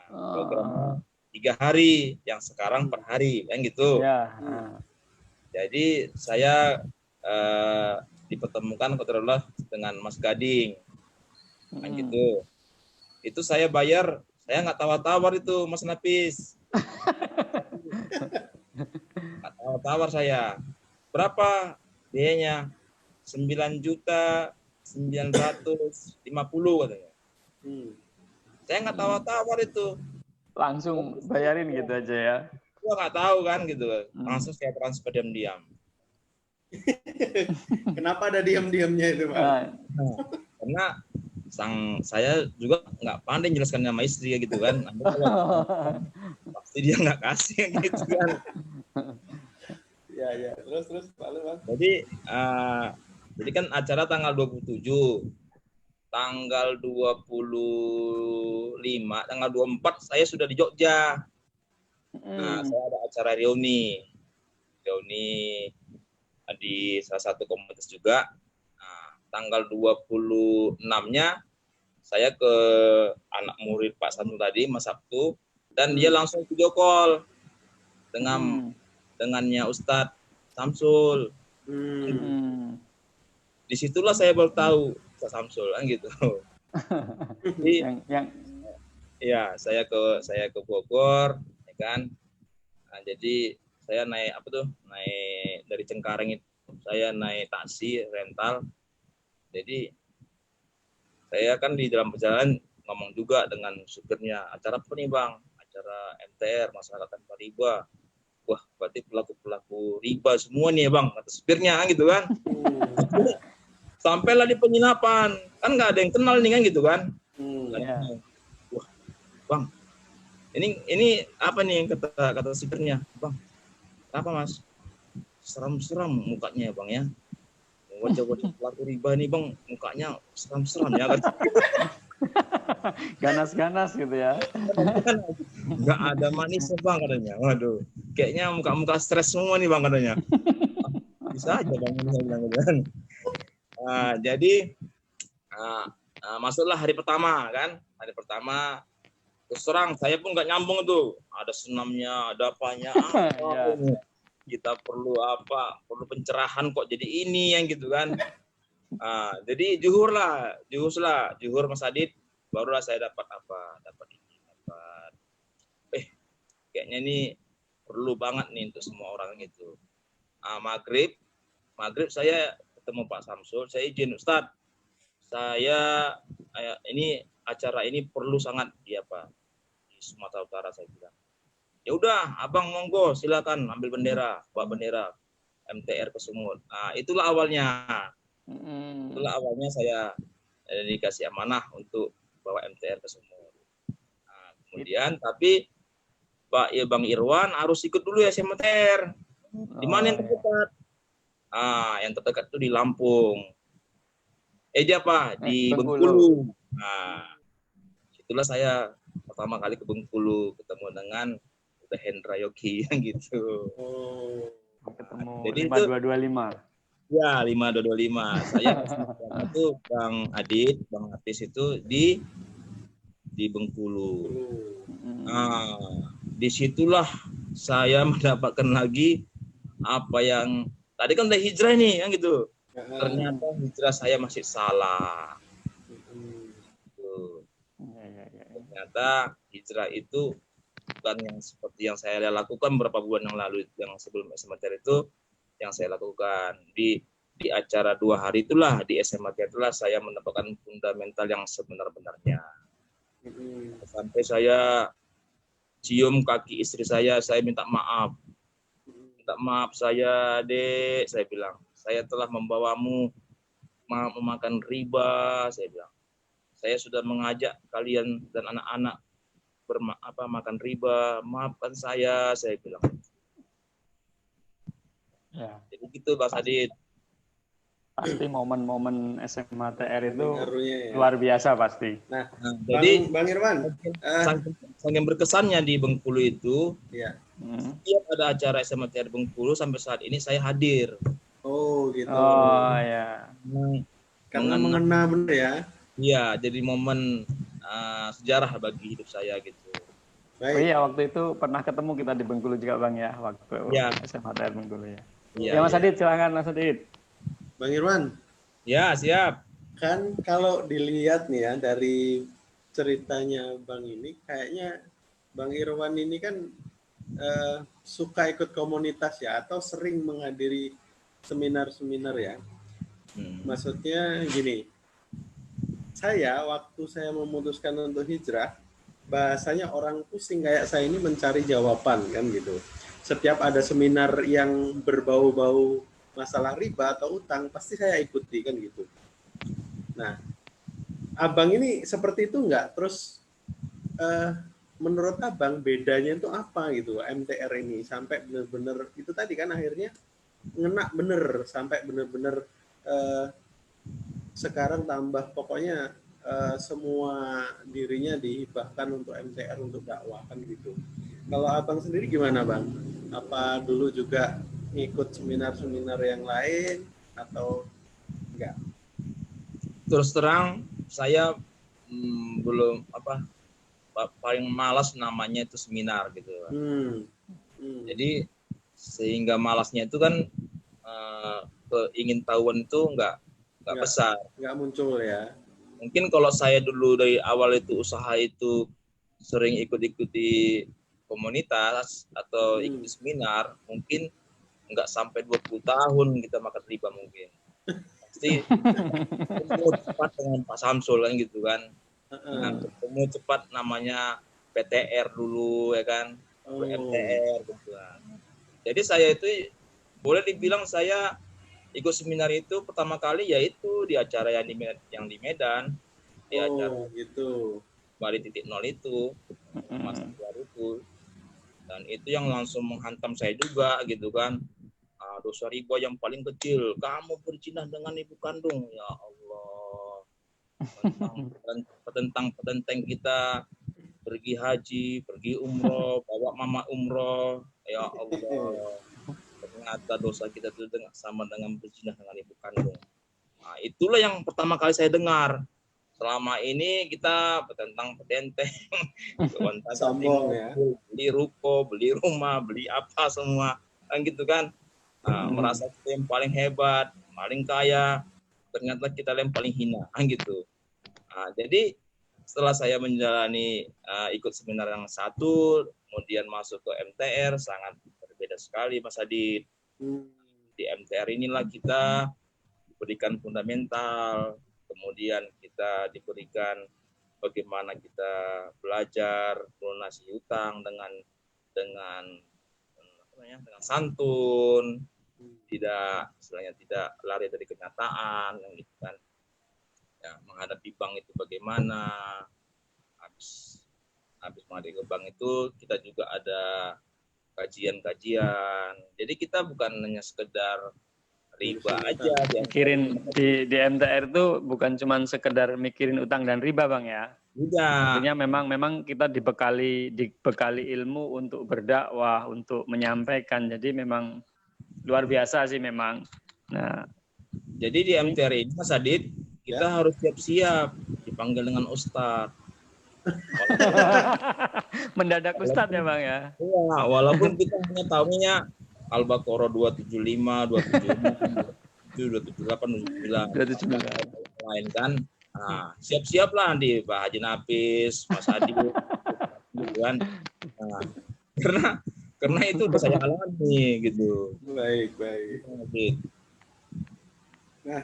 Program 3 hari, yang sekarang per hari, kan gitu. Ya. Jadi saya dipertemukan kebetulan dengan Mas Gading, kan gitu. Itu saya bayar, saya nggak tawar-tawar itu, Mas Nafis. Nggak tawar-tawar saya. Berapa biayanya? 9.950.000 katanya. Saya nggak tawar-tawar itu. Langsung bayarin gitu aja ya. Gua nggak tahu kan gitu. Langsung saya transfer diam-diam. Kenapa ada diam-diamnya itu, Pak? Karena saya juga nggak pandai jelaskan nama istri gitu kan. Pasti dia nggak kasih gitu kan. Ya. Terus Pak. Jadi kan acara tanggal 27. Tanggal 25, tanggal 24 saya sudah di Jogja. Nah, saya ada acara reuni di salah satu komunitas juga. Nah, tanggal 26-nya saya ke anak murid Pak Samsul tadi, Mas Sabtu, dan dia langsung video call dengannya Ustadz Samsul. Disitulah saya baru tahu Ustadz Samsul kan gitu. Jadi yang ya saya ke Bogor, ya kan. Nah, jadi saya naik naik dari Cengkareng itu, saya naik taksi rental. Jadi saya kan di dalam perjalanan ngomong juga dengan supirnya, acara apa nih bang? Acara MTR, masyarakat tanpa riba. Wah, berarti pelaku riba semua nih ya bang, kata supirnya gitu kan. Sampailah di penginapan, kan nggak ada yang kenal nih kan gitu kan. ya. Wah, bang, ini apa nih kata supirnya, bang? Apa mas? Seram-seram mukanya ya bang ya. Wajah-wajah pelaku riba nih bang, mukanya seram-seram ya kan. Ganas-ganas gitu ya. Nggak ada manisnya bang katanya. Waduh, kayaknya muka-muka stres semua nih bang katanya. Bisa aja bang ini saya bilang gitu kan. Jadi masuklah hari pertama kan. Hari pertama terus terang saya pun nggak nyambung tuh. Ada senamnya, ada apanya. Ya. Kita perlu apa? Perlu pencerahan kok jadi ini yang gitu kan. Jadi juhur Mas Adit, barulah saya dapat ini, kayaknya ini perlu banget nih untuk semua orang itu. Maghrib saya ketemu Pak Samsul, saya izin Ustadz, saya ini acara ini perlu sangat di Sumatera Utara, saya bilang. Ya udah, abang monggo silakan ambil bendera, bawa bendera MTR ke Sumut. Itulah awalnya. Itulah awalnya saya dikasih amanah untuk bawa MTR ke Sumut. Kemudian tapi Bang Irwan harus ikut dulu ya MTR. Di mana yang terdekat? Yang terdekat itu di Lampung. Di Bengkulu. Itulah saya pertama kali ke Bengkulu, ketemu dengan udah Hendra Yogi gitu. Ketemu jadi 5225. Ya, 5225. Saya itu Bang Adit, Bang Atis itu di Bengkulu. Disitulah saya mendapatkan lagi apa yang tadi kan udah hijrah nih kan gitu. Ternyata hijrah saya masih salah. Ternyata hijrah itu bukan yang seperti yang saya lakukan beberapa bulan yang lalu, yang sebelum SMTR itu yang saya lakukan di acara 2 hari itulah di SMTR itulah saya mendapatkan fundamental yang sebenar-benarnya. Sampai saya cium kaki istri saya minta maaf saya, Dek, saya bilang, saya telah membawamu memakan riba, saya bilang. Saya sudah mengajak kalian dan anak-anak makan riba, maafkan saya bilang. Ya. Jadi gitu Bang Adit. Pasti momen-momen SMTR itu luar biasa pasti. Nah, jadi Bang Irwan, saking berkesannya di Bengkulu itu, ya. Setiap ada acara SMTR Bengkulu sampai saat ini saya hadir. Oh gitu. Oh ya. Karena mengena benar ya. Iya, jadi momen sejarah bagi hidup saya gitu. Baik. Oh iya, waktu itu pernah ketemu kita di Bengkulu juga Bang ya, waktu SMTR Bengkulu ya. Ya Mas Adit, silakan Mas Adit. Bang Irwan. Ya, siap. Kan kalau dilihat nih ya dari ceritanya Bang ini, kayaknya Bang Irwan ini kan suka ikut komunitas ya, atau sering menghadiri seminar-seminar ya. Maksudnya gini, waktu saya memutuskan untuk hijrah, bahasanya orang pusing kayak saya ini mencari jawaban kan gitu. Setiap ada seminar yang berbau-bau masalah riba atau utang, pasti saya ikuti kan gitu. Nah, Abang ini seperti itu enggak? Terus menurut Abang bedanya itu apa gitu MTR ini sampai benar-benar itu tadi kan akhirnya ngena bener sampai benar-benar sekarang tambah pokoknya semua dirinya dihibahkan untuk MTR untuk dakwah kan gitu. Kalau Abang sendiri gimana Bang? Apa dulu juga ngikut seminar-seminar yang lain atau enggak? Terus terang saya belum paling malas namanya itu seminar gitu. Jadi sehingga malasnya itu kan keingin tahuan itu enggak besar, enggak muncul ya. Mungkin kalau saya dulu dari awal itu usaha itu sering ikut-ikuti komunitas atau ikut seminar, mungkin nggak sampai 20 tahun kita makan riba mungkin. Pasti ketemu cepat dengan Pak Samsul kan gitu kan. Nah, ketemu cepat namanya PTR dulu ya kan, MTR gitu kan. Jadi saya itu boleh dibilang saya ikut seminar itu pertama kali yaitu di acara yang di Medan, di acara gitu. Bali titik nol itu, Mas Anwar itu, dan itu yang langsung menghantam saya juga gitu kan. Dosa riba yang paling kecil, kamu berzina dengan ibu kandung, ya Allah. Tentang kita pergi haji, pergi umroh, bawa mama umroh, ya Allah. Ternyata dosa kita itu sama dengan berzina dengan ibu kandung. Nah, itulah yang pertama kali saya dengar. Selama ini kita tentang petenteng, sombong ya. Beli ruko, beli rumah, beli apa semua, kan gitu kan. Merasa kita yang paling hebat, paling kaya, ternyata kita yang paling hina, kan gitu. Jadi setelah saya menjalani ikut seminar yang satu, kemudian masuk ke MTR, sangat berbeda sekali Mas Adit. Di MTR inilah kita diberikan fundamental, kemudian kita diberikan bagaimana kita belajar melunasi utang dengan santun, tidak lari dari kenyataan, gitu kan. Ya, menghadapi bank itu bagaimana, habis menghadapi bank itu kita juga ada kajian. Jadi kita bukan hanya sekedar riba aja. Mikirin di MTR itu bukan cuma sekedar mikirin utang dan riba Bang ya. Tidak. Artinya memang kita dibekali ilmu untuk berdakwah, untuk menyampaikan. Jadi memang luar biasa sih memang. Nah, jadi di MTR ini Mas Adit, kita harus siap-siap dipanggil dengan Ustadz. Mendadak Ustadz ya Bang ya. Iya, walaupun kita hanya tahunya Al-Baqarah 275, 278, 279 lain kan. Nah, siap-siaplah nanti Pak Haji Nafis, Mas Adi, gitu kan. Nah, karena itu udah saya alami gitu. Baik. Nah,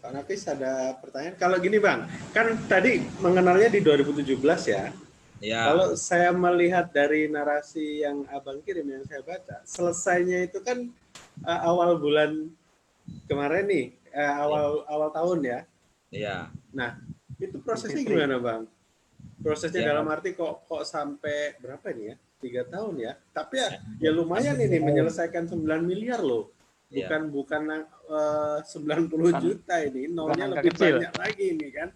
Pak Nafis ada pertanyaan. Kalau gini Bang, kan tadi mengenalnya di 2017 ya. Ya. Kalau saya melihat dari narasi yang Abang kirim yang saya baca, selesainya itu kan awal bulan kemarin nih, awal tahun ya. Iya. Nah, itu prosesnya gimana Bang? Prosesnya dalam arti kok sampai berapa ini ya? 3 tahun ya. Tapi ya lumayan ini menyelesaikan 9 miliar loh. Bukan 90 juta ini, nolnya lebih banyak lagi ini kan.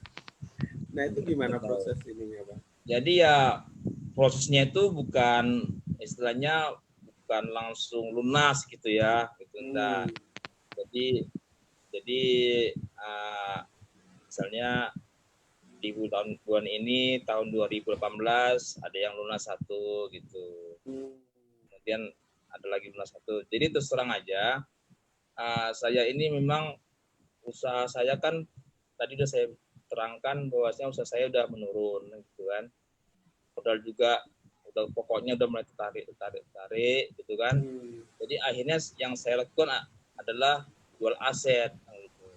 Nah, itu gimana proses ininya Bang? Jadi ya prosesnya itu bukan istilahnya bukan langsung lunas gitu ya, gitu enggak. Jadi misalnya di bulan ini tahun 2018 ada yang lunas 1 gitu. Kemudian ada lagi lunas 1. Jadi terus terang aja saya ini memang usaha saya kan tadi udah saya terangkan bahwasanya usaha saya udah menurun gitu kan. Modal juga pokoknya udah mulai tertarik gitu kan. Jadi akhirnya yang saya lakukan adalah jual aset gitu.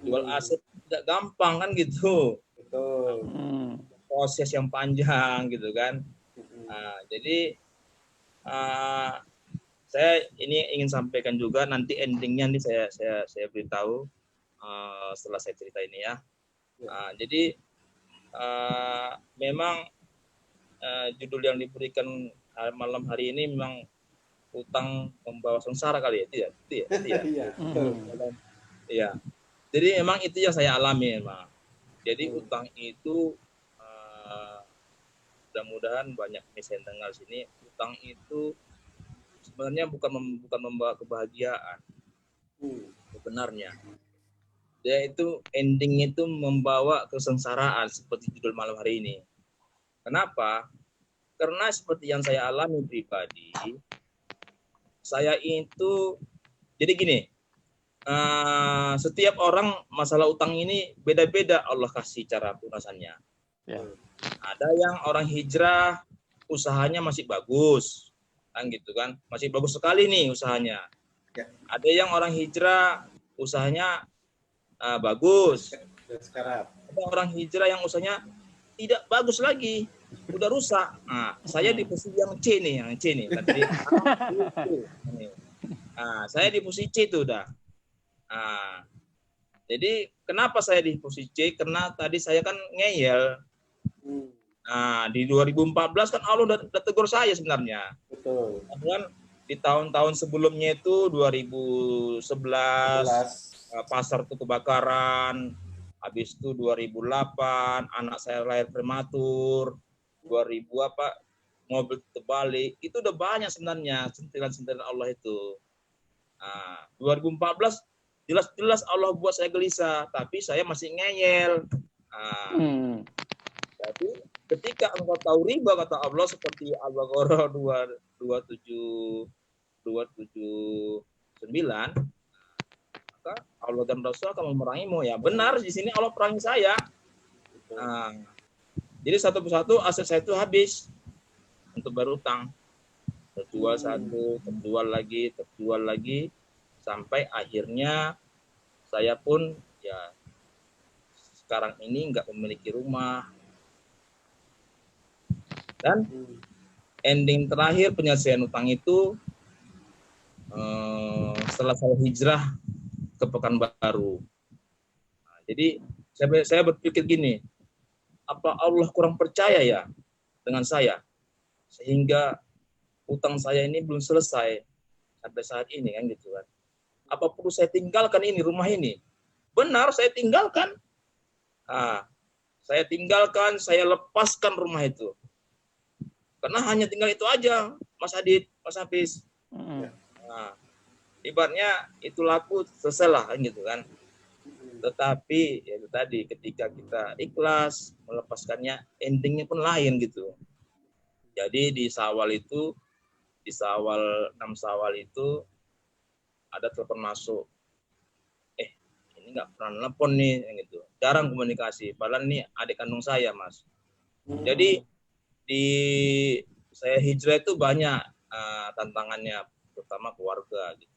Jual aset tidak gampang kan gitu. Betul. Proses yang panjang gitu kan. Jadi saya ini ingin sampaikan juga, nanti endingnya nih saya beritahu setelah saya cerita ini ya. Jadi memang judul yang diberikan malam hari ini memang utang membawa sengsara kali ya, itu ya. Iya. Jadi memang itu yang saya alami memang. Jadi utang itu mudah-mudahan banyak yang dengar sini, utang itu sebenarnya bukan membawa kebahagiaan. Sebenarnya dia itu endingnya itu membawa kesengsaraan seperti judul malam hari ini. Kenapa? Karena seperti yang saya alami pribadi, saya itu jadi gini, setiap orang masalah utang ini beda-beda Allah kasih cara pelunasannya. Ya. Ada yang orang hijrah usahanya masih bagus, kan gitu kan, masih bagus sekali nih usahanya. Ya. Ada yang orang hijrah usahanya bagus. Sekarang. Ada orang hijrah yang usahanya tidak bagus lagi, udah rusak. Nah, saya di posisi yang C nih, Tadi saya di posisi C itu udah. Jadi kenapa saya di posisi C? Karena tadi saya kan ngeyel. Di 2014 kan Allah udah tegur saya sebenarnya. Betul. Kan di tahun-tahun sebelumnya itu 2011 pasar itu kebakaran. Habis itu 2008 anak saya lahir prematur. 2000 mobil terbalik. Itu udah banyak sebenarnya sentilan-sentilan Allah itu. 2014 jelas-jelas Allah buat saya gelisah, tapi saya masih ngeyel. Tapi ketika engkau tahu riba, kata Allah seperti Al-Baqarah 279, maka Allah dan Rasul akan memerangimu. Ya benar, di sini Allah perangi saya. Jadi satu persatu aset saya itu habis untuk berutang. Terjual satu, terjual lagi, sampai akhirnya saya pun ya sekarang ini nggak memiliki rumah. Dan ending terakhir penyelesaian utang itu setelah saya hijrah ke Pekanbaru. Jadi saya berpikir gini, apa Allah kurang percaya ya dengan saya sehingga utang saya ini belum selesai sampai saat ini kan gitu kan. Apa perlu saya tinggalkan ini rumah ini? Benar, saya tinggalkan. Saya tinggalkan, saya lepaskan rumah itu. Karena hanya tinggal itu aja, Mas Adit, Mas Hafiz. Ibaratnya itu laku selesai lah gitu kan. Tetapi ya itu tadi, ketika kita ikhlas melepaskannya, endingnya pun lain gitu. Jadi di 6 Syawal itu ada telepon masuk. Ini nggak pernah telepon nih gitu. Jarang komunikasi. Padahal ini adik kandung saya, Mas. Jadi saya hijrah itu banyak tantangannya, terutama keluarga gitu.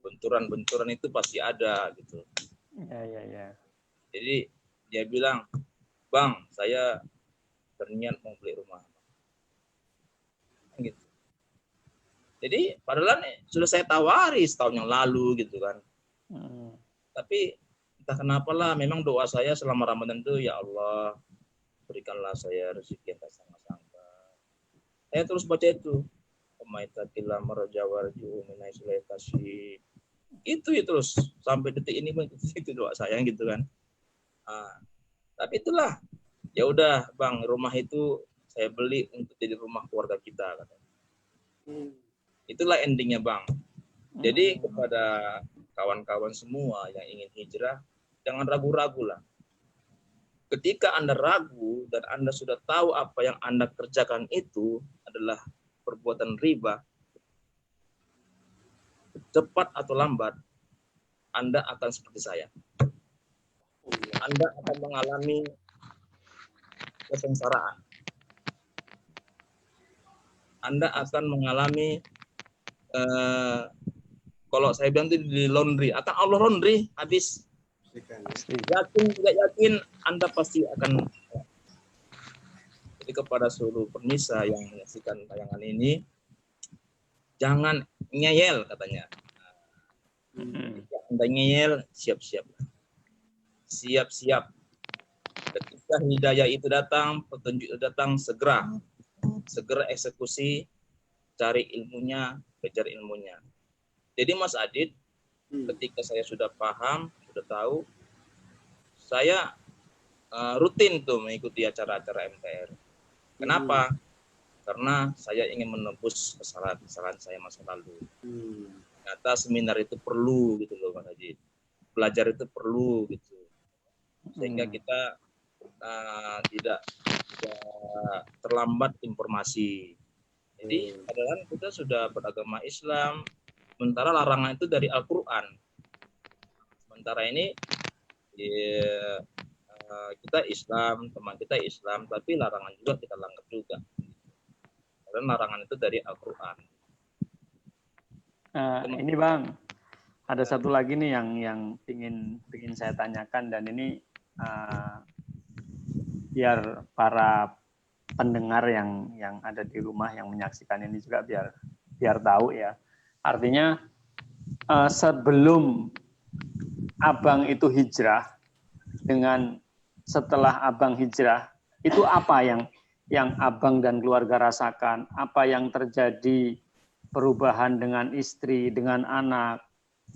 Benturan itu pasti ada gitu. Ya. Jadi dia bilang, "Bang, saya berniat mau beli rumah." Gitu. Jadi padahal sudah saya tawari setahun yang lalu gitu kan. Tapi entah kenapa lah, memang doa saya selama Ramadan itu, ya Allah berikanlah saya rezeki yang tak sangka-sangka. Saya terus baca itu, "Umaitatillah marjawarju minai sulaitasi." Itu terus sampai detik ini itu doa saya gitu kan. Tapi itulah, ya udah Bang, rumah itu saya beli untuk jadi rumah keluarga kita katanya. Itulah endingnya Bang. Jadi kepada kawan-kawan semua yang ingin hijrah, jangan ragu-ragu lah. Ketika Anda ragu dan Anda sudah tahu apa yang Anda kerjakan itu adalah perbuatan riba, cepat atau lambat Anda akan seperti saya. Anda akan mengalami kesengsaraan. Anda akan mengalami kalau saya bilang itu di laundry, akan Allah laundry habis. Yakin tidak yakin, Anda pasti akan. Jadi kepada seluruh pemirsa yang menyaksikan tayangan ini, jangan ngeyel katanya. Anda ngeyel, siap-siap. Siap-siap. Ketika hidayah itu datang, petunjuk itu datang, segera eksekusi, cari ilmunya, kejar ilmunya. Jadi Mas Adit, ketika saya sudah paham, sudah tahu, saya rutin tuh mengikuti acara-acara MTR. Kenapa? Karena saya ingin menebus kesalahan-kesalahan saya masa lalu. Ternyata seminar itu perlu gitu loh Mas Adit. Belajar itu perlu gitu. Sehingga kita tidak terlambat informasi. Jadi padahal kita sudah beragama Islam, sementara larangan itu dari Al-Quran. sementara ini ya, kita Islam, teman kita Islam, tapi larangan juga kita langgar juga. Karena larangan itu dari Al-Quran. Ini Bang, ada satu lagi nih yang ingin saya tanyakan, dan ini biar para pendengar yang ada di rumah yang menyaksikan ini juga biar tahu ya. Artinya sebelum Abang itu hijrah dengan setelah Abang hijrah, itu apa yang Abang dan keluarga rasakan? Apa yang terjadi perubahan dengan istri, dengan anak?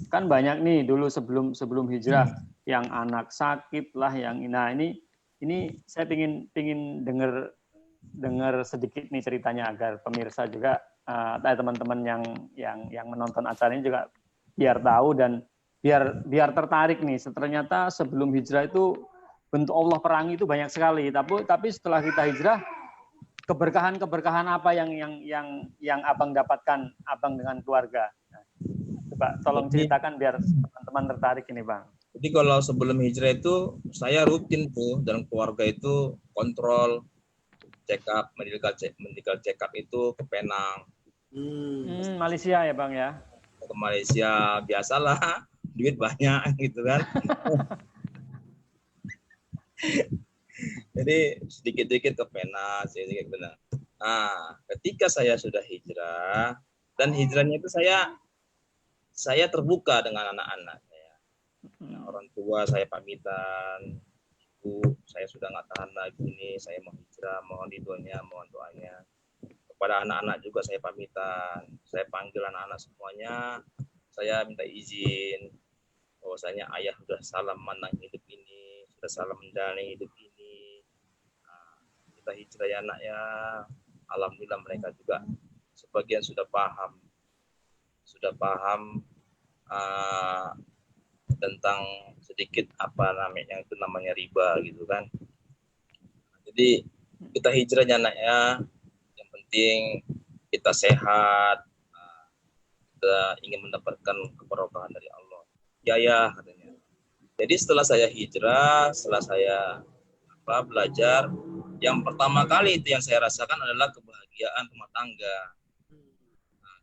Kan banyak nih dulu sebelum hijrah yang anak sakit lah, nah ini saya pingin dengar sedikit nih ceritanya agar pemirsa juga teman-teman yang menonton acara ini juga biar tahu dan biar tertarik nih. Ternyata sebelum hijrah itu bentuk Allah perangi itu banyak sekali. Tapi setelah kita hijrah, keberkahan apa yang Abang dapatkan, Abang dengan keluarga? Nah, coba tolong ceritakan biar teman-teman tertarik ini, Bang. Jadi kalau sebelum hijrah itu saya rutin tuh dan keluarga itu kontrol check up, medical check up itu ke Penang. Malaysia ya Bang ya? Ke Malaysia biasalah, duit banyak gitu kan. Jadi sedikit-sedikit ke Penang, sedikit ke Penang. Nah, ketika saya sudah hijrah, dan hijrahnya itu saya terbuka dengan anak-anak saya. Orang tua saya pamitan, ibu saya sudah nggak tahan lagi ini, saya mau hijrah, mohon ridhonya, mohon doanya. Kepada anak-anak juga saya pamitan, saya panggil anak-anak semuanya, saya minta izin bahwasanya ayah sudah salam menang hidup ini, sudah salam menjalani hidup ini. Nah, kita hijrah ya anak ya, alhamdulillah mereka juga sebagian sudah paham tentang sedikit apa namanya riba gitu kan. Jadi kita hijrahnya anak ya, yang penting kita sehat, kita ingin mendapatkan keberkahan dari Allah. Ya katanya. Jadi setelah saya hijrah, setelah saya belajar, yang pertama kali itu yang saya rasakan adalah kebahagiaan rumah tangga,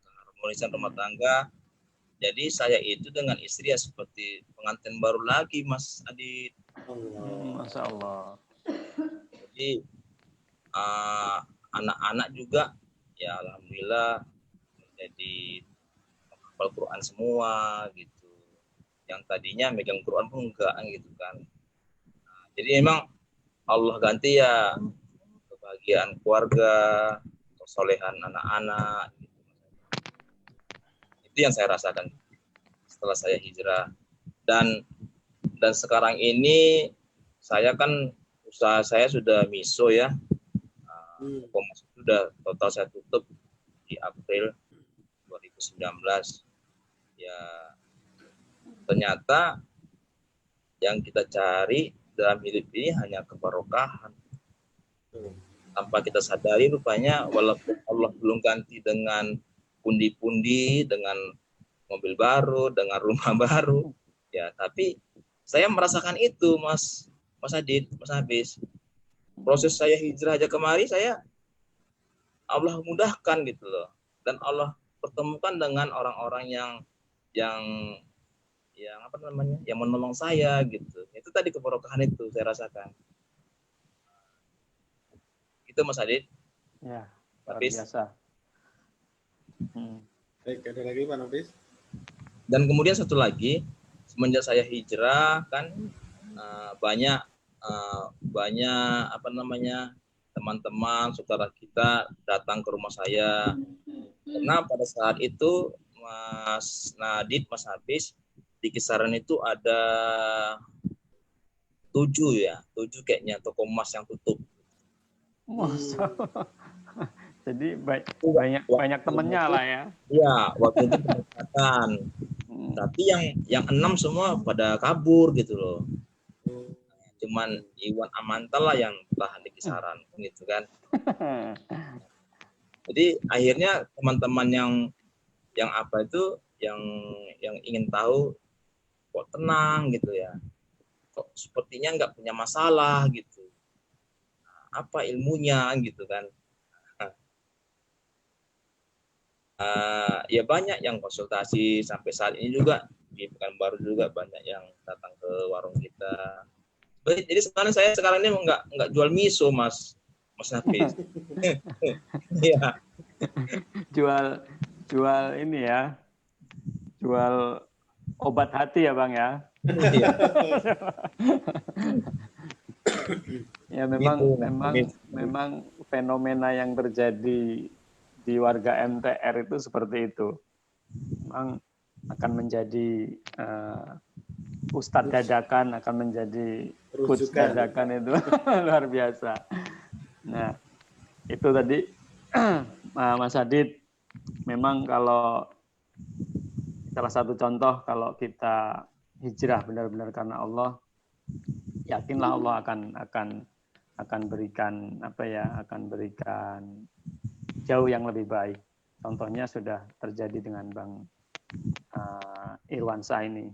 keharmonisan rumah tangga. Jadi saya itu dengan istri ya seperti pengantin baru lagi, Mas Adit. Masya Allah. Jadi anak-anak juga ya alhamdulillah menjadi menghafal Quran semua gitu. Yang tadinya megang Quran pun enggak gitu kan. Nah, jadi memang Allah ganti ya kebahagiaan keluarga, kesolehan anak-anak. Itu yang saya rasakan setelah saya hijrah. Dan sekarang ini saya kan usaha saya sudah miso ya. Sudah total saya tutup di April 2019. Ya ternyata yang kita cari dalam hidup ini hanya kebarokahan. Tanpa kita sadari rupanya walaupun Allah belum ganti dengan pundi-pundi, dengan mobil baru, dengan rumah baru, ya tapi saya merasakan itu, Mas Adit, Mas Habis. Proses saya hijrah aja kemari, Allah mudahkan gitu loh, dan Allah pertemukan dengan orang-orang yang apa namanya, yang menolong saya gitu. Itu tadi keberkahan itu saya rasakan. Itu Mas Adit. Ya, luar biasa. Baik, ada lagi Pak Nafis? Dan kemudian satu lagi, semenjak saya hijrah kan banyak apa namanya, teman-teman saudara kita datang ke rumah saya. Karena pada saat itu Mas Nadit, Mas Habis, di kisaran itu ada 7 kayaknya toko emas yang tutup. Jadi banyak temennya lah ya. Iya, waktu itu pendekatan. Tapi yang 6 semua pada kabur gitu loh. Cuman Iwan Amantal lah yang tahan di kisaran gitu kan. Jadi akhirnya teman-teman yang apa itu yang ingin tahu kok tenang gitu ya, kok sepertinya nggak punya masalah gitu, apa ilmunya gitu kan. Ya banyak yang konsultasi sampai saat ini juga, di Pekanbaru juga banyak yang datang ke warung kita. Jadi sekarang saya sekarang ini nggak jual miso, Mas Nafis. Iya. Jual ini ya, jual obat hati ya Bang ya. Iya. Ya Gitu. memang fenomena yang terjadi di warga MTR itu seperti itu. Memang akan menjadi ustadz dadakan, akan menjadi coach Rujukan. dadakan itu luar biasa. Nah, itu tadi Mas Adit, memang kalau salah satu contoh kalau kita hijrah benar-benar karena Allah, yakinlah Allah akan berikan akan berikan jauh yang lebih baik. Contohnya sudah terjadi dengan Bang Irwansyah ini.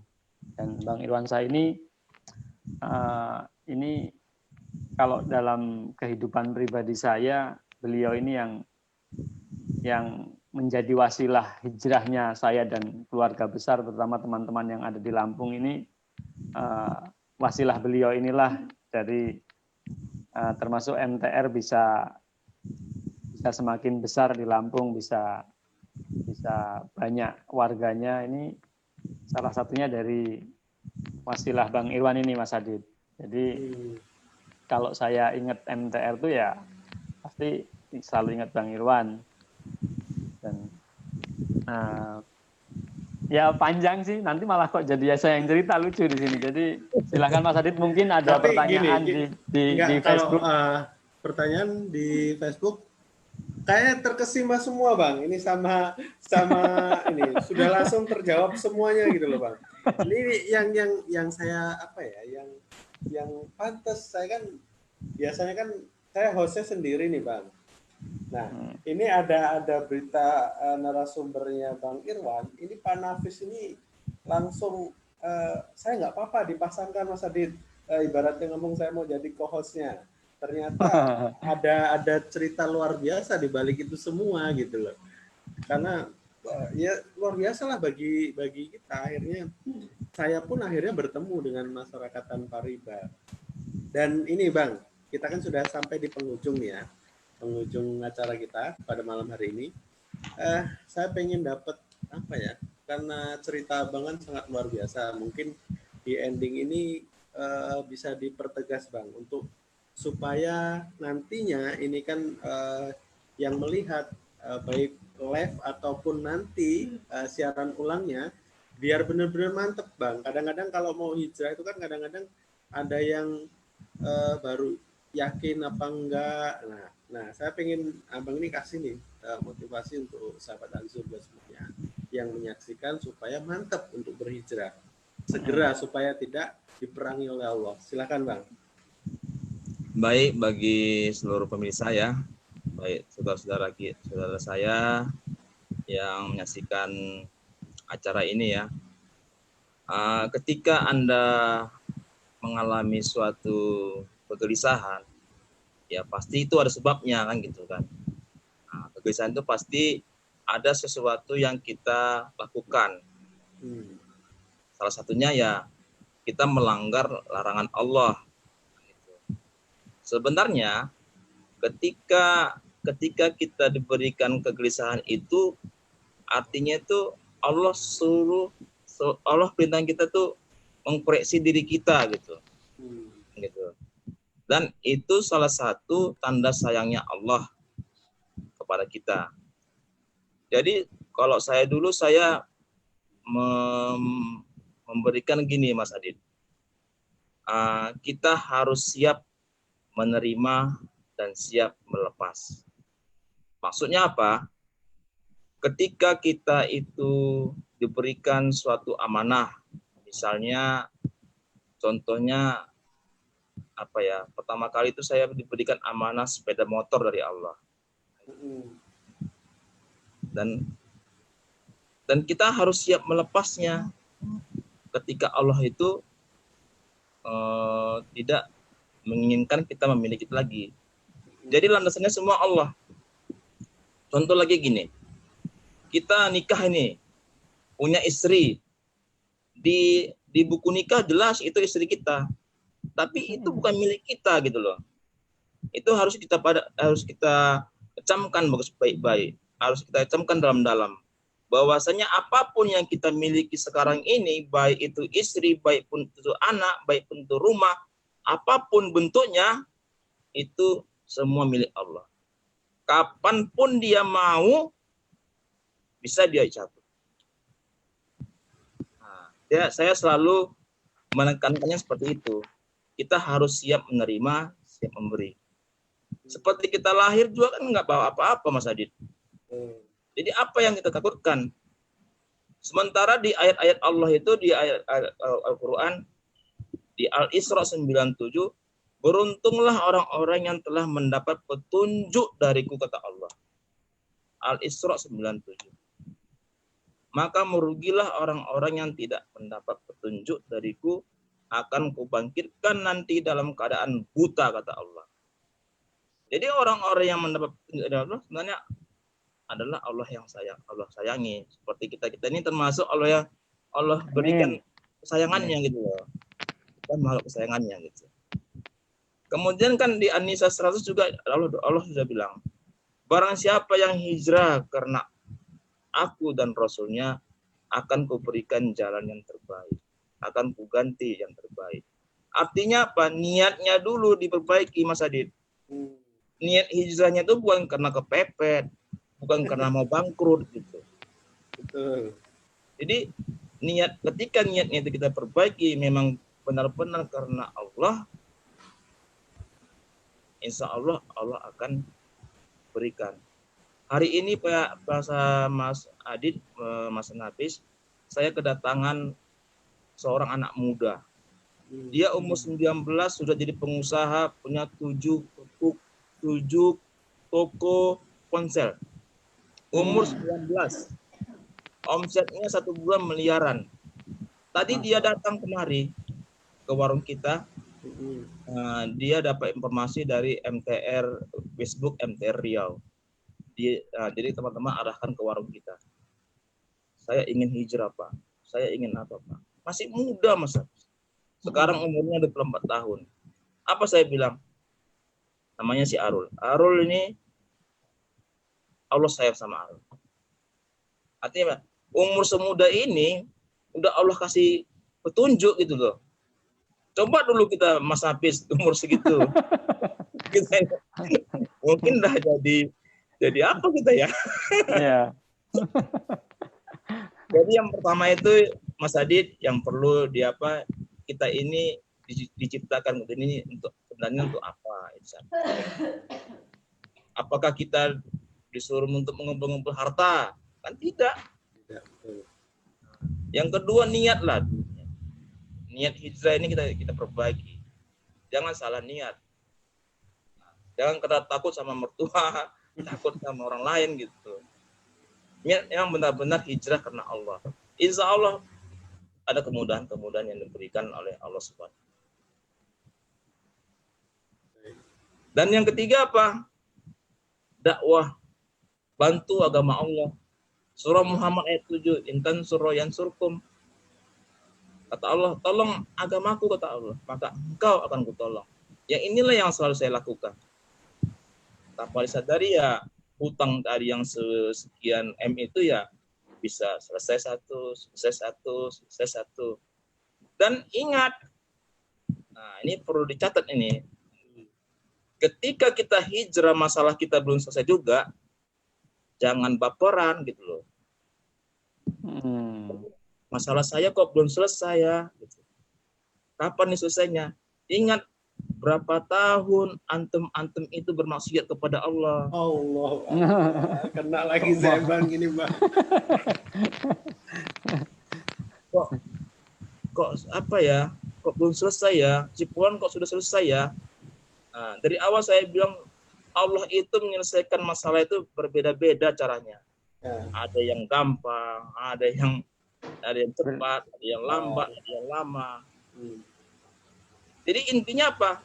Dan Bang Irwansyah ini kalau dalam kehidupan pribadi saya, beliau ini yang menjadi wasilah hijrahnya saya dan keluarga besar, terutama teman-teman yang ada di Lampung ini. Wasilah beliau inilah dari termasuk MTR bisa semakin besar di Lampung, bisa banyak warganya. Ini salah satunya dari wasilah Bang Irwan ini, Mas Adit. Jadi kalau saya ingat MTR itu ya pasti selalu ingat Bang Irwan. Dan ya panjang sih, nanti malah kok jadi saya yang cerita, lucu di sini. Jadi silakan Mas Adit, mungkin ada Tapi pertanyaan di Facebook. Kalau pertanyaan di Facebook kayak terkesima semua Bang. Ini sama ini sudah langsung terjawab semuanya gitu loh Bang. Ini yang saya yang pantas, saya kan biasanya kan saya hostnya sendiri nih Bang. Nah, ini ada berita narasumbernya Bang Irwan. Ini Pak Nafis ini langsung saya nggak apa-apa dipasangkan Mas Adit. Ibaratnya ngomong saya mau jadi co-hostnya. Ternyata ada cerita luar biasa di balik itu semua gitu loh. Karena ya luar biasa lah bagi kita. Akhirnya saya pun akhirnya bertemu dengan masyarakat tanpa riba. Dan ini Bang, kita kan sudah sampai di penghujung nih ya. Penghujung acara kita pada malam hari ini. Saya pengen dapat apa ya? Karena cerita Abangan sangat luar biasa. Mungkin di ending ini bisa dipertegas Bang untuk supaya nantinya ini kan yang melihat baik live ataupun nanti siaran ulangnya biar benar-benar mantep Bang. Kadang-kadang kalau mau hijrah itu kan kadang-kadang ada yang baru yakin apa enggak. Nah, saya pengen Abang ini kasih nih motivasi untuk sahabat Anzur semuanya yang menyaksikan supaya mantap untuk berhijrah segera supaya tidak diperangi oleh Allah. Silakan Bang. Baik, bagi seluruh pemirsa ya, baik saudara-saudara saya yang menyaksikan acara ini ya, ketika Anda mengalami suatu kegelisahan, ya pasti itu ada sebabnya kan gitu kan. Nah, kegelisahan itu pasti ada sesuatu yang kita lakukan. Salah satunya ya kita melanggar larangan Allah. Sebenarnya ketika kita diberikan kegelisahan itu artinya itu Allah perintah kita tuh mengkoreksi diri kita gitu. Dan itu salah satu tanda sayangnya Allah kepada kita. Jadi kalau saya dulu memberikan gini Mas Adit, kita harus siap menerima dan siap melepas. Maksudnya apa? Ketika kita itu diberikan suatu amanah, misalnya contohnya apa ya? Pertama kali itu saya diberikan amanah sepeda motor dari Allah. Dan kita harus siap melepasnya. ketika Allah itu tidak menginginkan kita memiliki lagi. Jadi landasannya semua Allah. Contoh lagi gini, kita nikah ini, punya istri, di buku nikah jelas itu istri kita, tapi itu bukan milik kita gitu loh. Itu harus kita camkan baik-baik, harus kita camkan dalam-dalam. Bahwasanya apapun yang kita miliki sekarang ini, baik itu istri, baik pun itu anak, baik pun itu rumah, apapun bentuknya, itu semua milik Allah. Kapanpun dia mau, bisa dia cabut. Nah, saya selalu menekankannya seperti itu. Kita harus siap menerima, siap memberi. Seperti kita lahir juga kan nggak bawa apa-apa, Mas Adit. Jadi apa yang kita takutkan? Sementara di ayat-ayat Allah itu, di ayat Al-Quran, di Al-Isra 97, beruntunglah orang-orang yang telah mendapat petunjuk dariku, kata Allah. Al-Isra 97. Maka merugilah orang-orang yang tidak mendapat petunjuk dariku, akan kubangkitkan nanti dalam keadaan buta, kata Allah. Jadi orang-orang yang mendapat petunjuk dari Allah sebenarnya adalah Allah yang Allah sayangi. Seperti kita ini termasuk Allah berikan kesayangannya gitu loh. Kan makhluk kesayangannya gitu. Kemudian kan di An-Nisa 100 juga Allah sudah bilang, barang siapa yang hijrah karena aku dan Rasulnya, akan kuberikan jalan yang terbaik, akan kuganti yang terbaik. Artinya apa? Niatnya dulu diperbaiki, Mas Adit. Niat hijrahnya itu bukan karena kepepet, bukan karena mau bangkrut gitu. Betul. Jadi ketika niatnya itu kita perbaiki, memang benar-benar karena Allah, insya Allah Allah akan berikan. Hari ini Pak Mas Adit, Mas Nafis, saya kedatangan seorang anak muda. Dia umur 19 sudah jadi pengusaha, punya 7 toko ponsel. Umur 19. Omsetnya 1 bulan miliaran. Tadi dia datang kemari ke warung kita. Dia dapat informasi dari MTR, Facebook MTR Riau. Jadi teman-teman arahkan ke warung kita. Saya ingin hijrah, Pak. Saya ingin apa, Pak? Masih muda, Mas. Sekarang umurnya 24 tahun. Apa saya bilang? Namanya si Arul. Arul ini Allah sayang sama Arul. Artinya umur semuda ini udah Allah kasih petunjuk gitu loh. Coba dulu kita Mas Hafiz umur segitu. Kita mungkin dah jadi apa kita ya? Iya. Jadi yang pertama itu Mas Adit, yang perlu kita ini diciptakan ini sebenarnya untuk apa? Apakah kita disuruh untuk mengumpul harta? Kan tidak. Yang kedua niatlah. Niat hijrah ini kita perbaiki. Jangan salah niat. Jangan kita takut sama mertua, takut sama orang lain gitu. Niat yang benar-benar hijrah karena Allah. Insya Allah ada kemudahan-kemudahan yang diberikan oleh Allah Subhanahu. Dan yang ketiga apa? Dakwah. Bantu agama Allah. Surah Muhammad ayat 7. Intan surah yansurkum. Kata Allah, tolong agamaku, kata Allah. Maka engkau akan kutolong. Yang inilah yang selalu saya lakukan. Tanpa disadari ya, hutang dari yang sekian M itu ya bisa selesai satu. Dan ingat, nah ini perlu dicatat ini. Ketika kita hijrah masalah kita belum selesai juga, jangan baperan gitu loh. Masalah saya kok belum selesai ya. Gitu. Kapan nih selesainya? Ingat berapa tahun antum itu bermaksiat kepada Allah. Allah. Kena lagi saya bang ini bang. Kok apa ya? Kok belum selesai ya? Si Puan kok sudah selesai ya? Nah, dari awal saya bilang Allah itu menyelesaikan masalah itu berbeda-beda caranya. Ya. Ada yang gampang, ada yang Ada yang cepat, ada yang lambat, ada yang lama. Jadi intinya apa?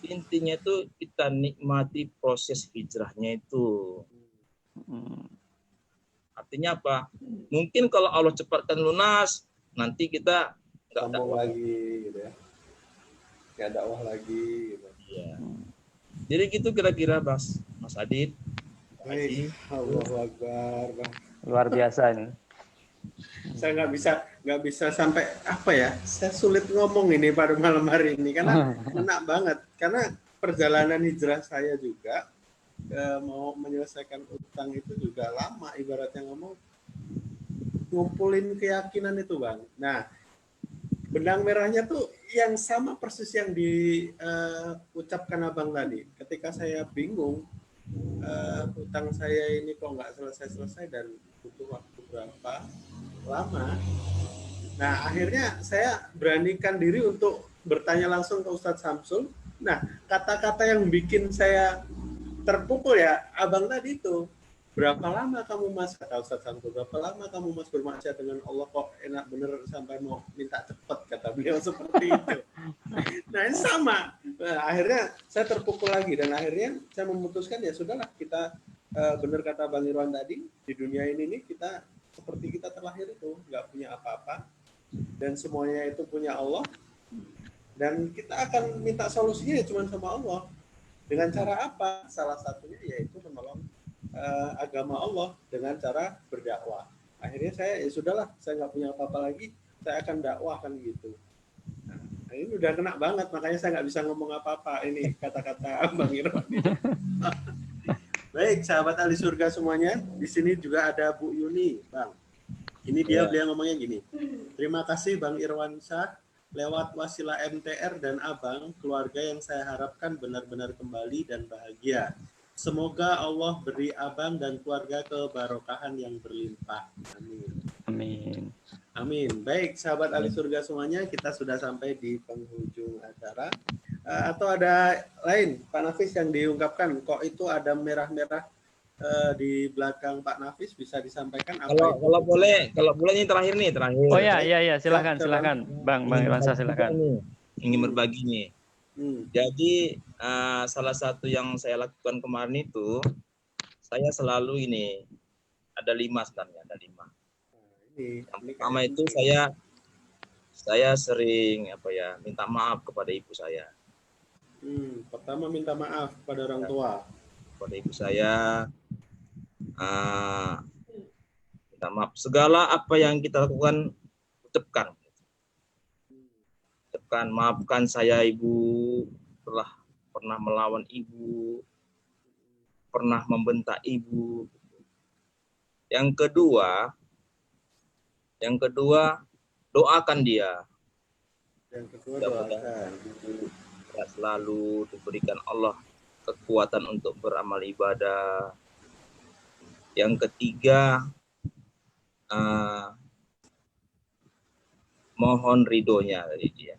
Intinya itu kita nikmati proses hijrahnya itu. Artinya apa? Mungkin kalau Allah cepatkan lunas, nanti kita nggak dakwah lagi, gitu ya. Nggak dakwah lagi. Gitu. Iya. Jadi gitu kira-kira, Mas Adit. Baik, Allahu Akbar, Bang. Luar biasa ini. Saya nggak bisa sampai apa ya? Saya sulit ngomong ini pada malam hari ini karena enak banget. Karena perjalanan hijrah saya juga mau menyelesaikan utang itu juga lama, ibaratnya ngomong ngumpulin keyakinan itu, Bang. Nah, benang merahnya tuh yang sama persis yang diucapkan Abang tadi. Ketika saya bingung utang saya ini kok nggak selesai-selesai dan butuh waktu berapa lama. Nah, akhirnya saya beranikan diri untuk bertanya langsung ke Ustadz Samsul. Nah, kata-kata yang bikin saya terpukul ya, Abang tadi itu. Berapa lama kamu Mas, kata Ustadz Samsul, berapa lama kamu Mas bermaksiat dengan Allah kok enak bener sampai mau minta cepet, kata beliau seperti itu. Nah, ini sama. Nah, akhirnya saya terpukul lagi dan akhirnya saya memutuskan ya sudahlah, kita bener kata Bang Irwan tadi, di dunia ini nih kita seperti kita terlahir itu nggak punya apa-apa dan semuanya itu punya Allah dan kita akan minta solusinya ya cuma sama Allah. Dengan cara apa? Salah satunya yaitu menolong agama Allah dengan cara berdakwah. Akhirnya saya ya sudahlah, saya nggak punya apa-apa lagi, saya akan dakwah kan gitu. Nah, ini udah kena banget, makanya saya nggak bisa ngomong apa-apa ini kata-kata Bang Irwan. Baik, sahabat ahli surga semuanya, di sini juga ada Bu Yuni, Bang. Ini beliau ngomongnya gini. Terima kasih Bang Irwan Syah, lewat wasilah MTR dan Abang, keluarga yang saya harapkan benar-benar kembali dan bahagia. Semoga Allah beri Abang dan keluarga kebarokahan yang berlimpah. Amin. Amin. Amin. Baik, sahabat ahli surga semuanya, kita sudah sampai di penghujung acara. Atau ada lain, Pak Nafis yang diungkapkan, kok itu ada merah-merah di belakang Pak Nafis, bisa disampaikan apa Kalau itu? kalau boleh ini terakhir. Oh ya, silakan Bang Irwan Syah, silakan. Ingin berbagi nih. Jadi salah satu yang saya lakukan kemarin itu, saya selalu ini ada 5 sebenarnya, ada 5. Yang pertama itu saya sering minta maaf kepada ibu saya. Pertama minta maaf kepada orang tua. Kepada ibu saya, minta maaf segala apa yang kita lakukan, ucapkan, maafkan saya ibu, telah pernah melawan ibu, pernah membentak ibu. Yang kedua doakan dia. Yang kedua doakan. Selalu diberikan Allah kekuatan untuk beramal ibadah. Yang ketiga, mohon ridhonya dari dia.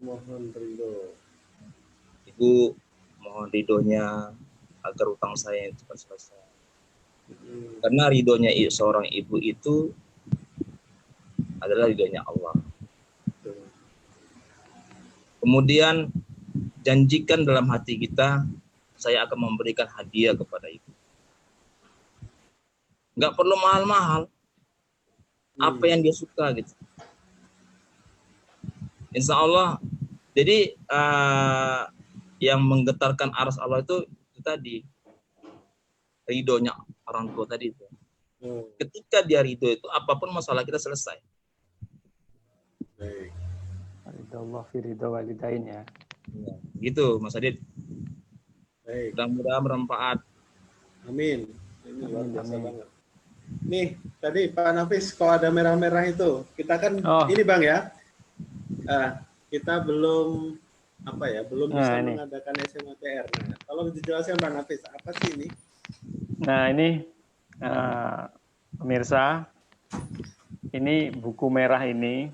Mohon ridho. Ibu, mohon ridhonya agar utang saya yang cepat selesai. Karena ridhonya seorang ibu itu adalah ridhonya Allah. Kemudian janjikan dalam hati kita, saya akan memberikan hadiah kepada ibu. Nggak perlu mahal-mahal. Apa yang dia suka gitu. Insya Allah. Jadi yang menggetarkan aras Allah itu tadi. Ridhonya orang tua tadi itu. Ketika dia ridho itu, apapun masalah kita selesai. Baik. Ridho fi ridho walidain ya. Gitu Mas Adit. Baik. Mudah-mudahan bermanfaat. Amin. Ini luar biasa banget. Nih, tadi Pak Nafis, kalau ada merah-merah itu, kita kan ini Bang ya. Kita belum bisa mengadakan SMATR. Nah, tolong dijelaskan Pak Nafis, apa sih ini? Nah, ini pemirsa, ini buku merah ini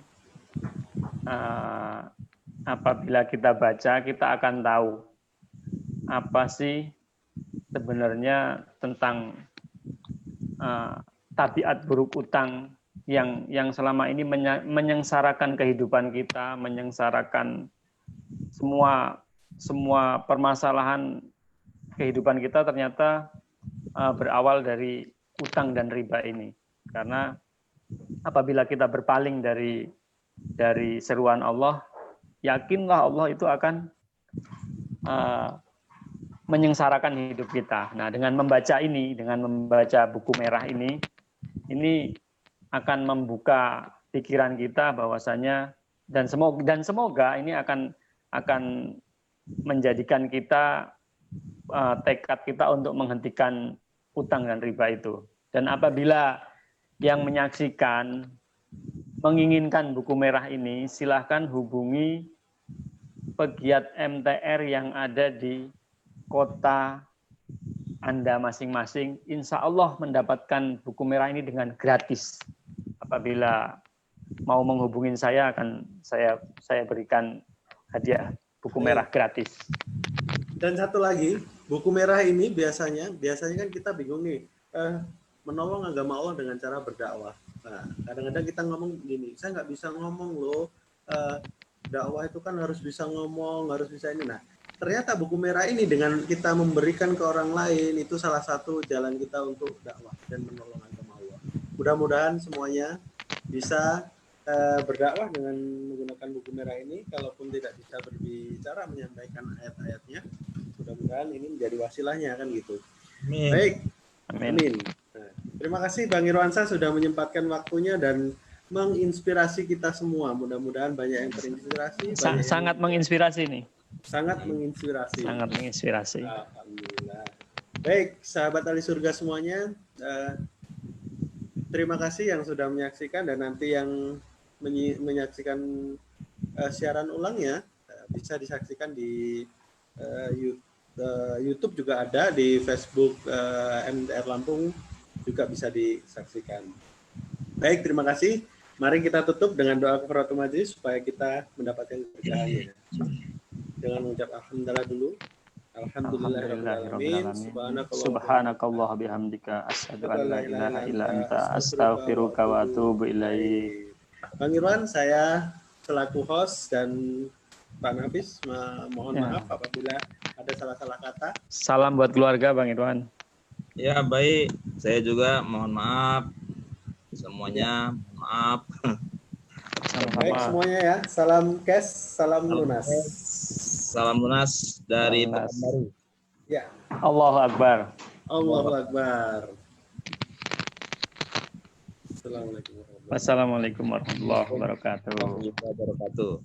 apabila kita baca, kita akan tahu apa sih sebenarnya tentang tabiat buruk utang yang selama ini menyengsarakan kehidupan kita, menyengsarakan semua permasalahan kehidupan kita ternyata berawal dari utang dan riba ini. Karena apabila kita berpaling dari seruan Allah, yakinlah Allah itu akan menyengsarakan hidup kita. Nah, dengan membaca buku merah ini akan membuka pikiran kita bahwasanya dan semoga ini akan menjadikan kita tekad kita untuk menghentikan utang dan riba itu. Dan apabila yang menyaksikan menginginkan buku merah ini, silahkan hubungi pegiat MTR yang ada di kota Anda masing-masing. Insya Allah mendapatkan buku merah ini dengan gratis. Apabila mau menghubungin saya, akan saya berikan hadiah buku merah gratis. Dan satu lagi, buku merah ini biasanya kan kita bingung nih, menolong agama Allah dengan cara berdakwah. Nah, kadang-kadang kita ngomong gini, saya nggak bisa ngomong loh, dakwah itu kan harus bisa ngomong, harus bisa ini. Nah, ternyata buku merah ini dengan kita memberikan ke orang lain, itu salah satu jalan kita untuk dakwah dan menolong agama Allah. Mudah-mudahan semuanya bisa berdakwah dengan menggunakan buku merah ini. Kalaupun tidak bisa berbicara, menyampaikan ayat-ayatnya, mudah-mudahan ini menjadi wasilahnya, kan gitu. Amin. Baik. Amin. Nah, terima kasih Bang Irwansyah sudah menyempatkan waktunya dan menginspirasi kita semua. Mudah-mudahan banyak yang terinspirasi. Sangat menginspirasi nih. Sangat menginspirasi. Sangat menginspirasi. Alhamdulillah. Baik, sahabat ahli surga semuanya, terima kasih yang sudah menyaksikan, dan nanti yang menyaksikan siaran ulangnya bisa disaksikan di YouTube juga ada, di Facebook MTR Lampung juga bisa disaksikan. Baik, terima kasih. Mari kita tutup dengan doa kafaratul majlis supaya kita mendapatkan keberkahannya. Dengan mengucap alhamdulillah dulu. Alhamdulillahirrahmanirrahim. Subhanakallah bihamdika asyhadu an la ilaha illa anta astaghfiruka wa atubu ilaik. Bang Irwan, saya selaku host dan Pak Nafis mohon maaf apabila ada salah-salah kata. Salam buat keluarga Bang Irwan. Ya, baik. Saya juga mohon maaf. Semuanya maaf. Baik semuanya ya. Salam cash, salam lunas. Salam lunas dari Pekanbaru. Ya. Allahu Akbar. Allahu Akbar. Assalamualaikum warahmatullahi wabarakatuh.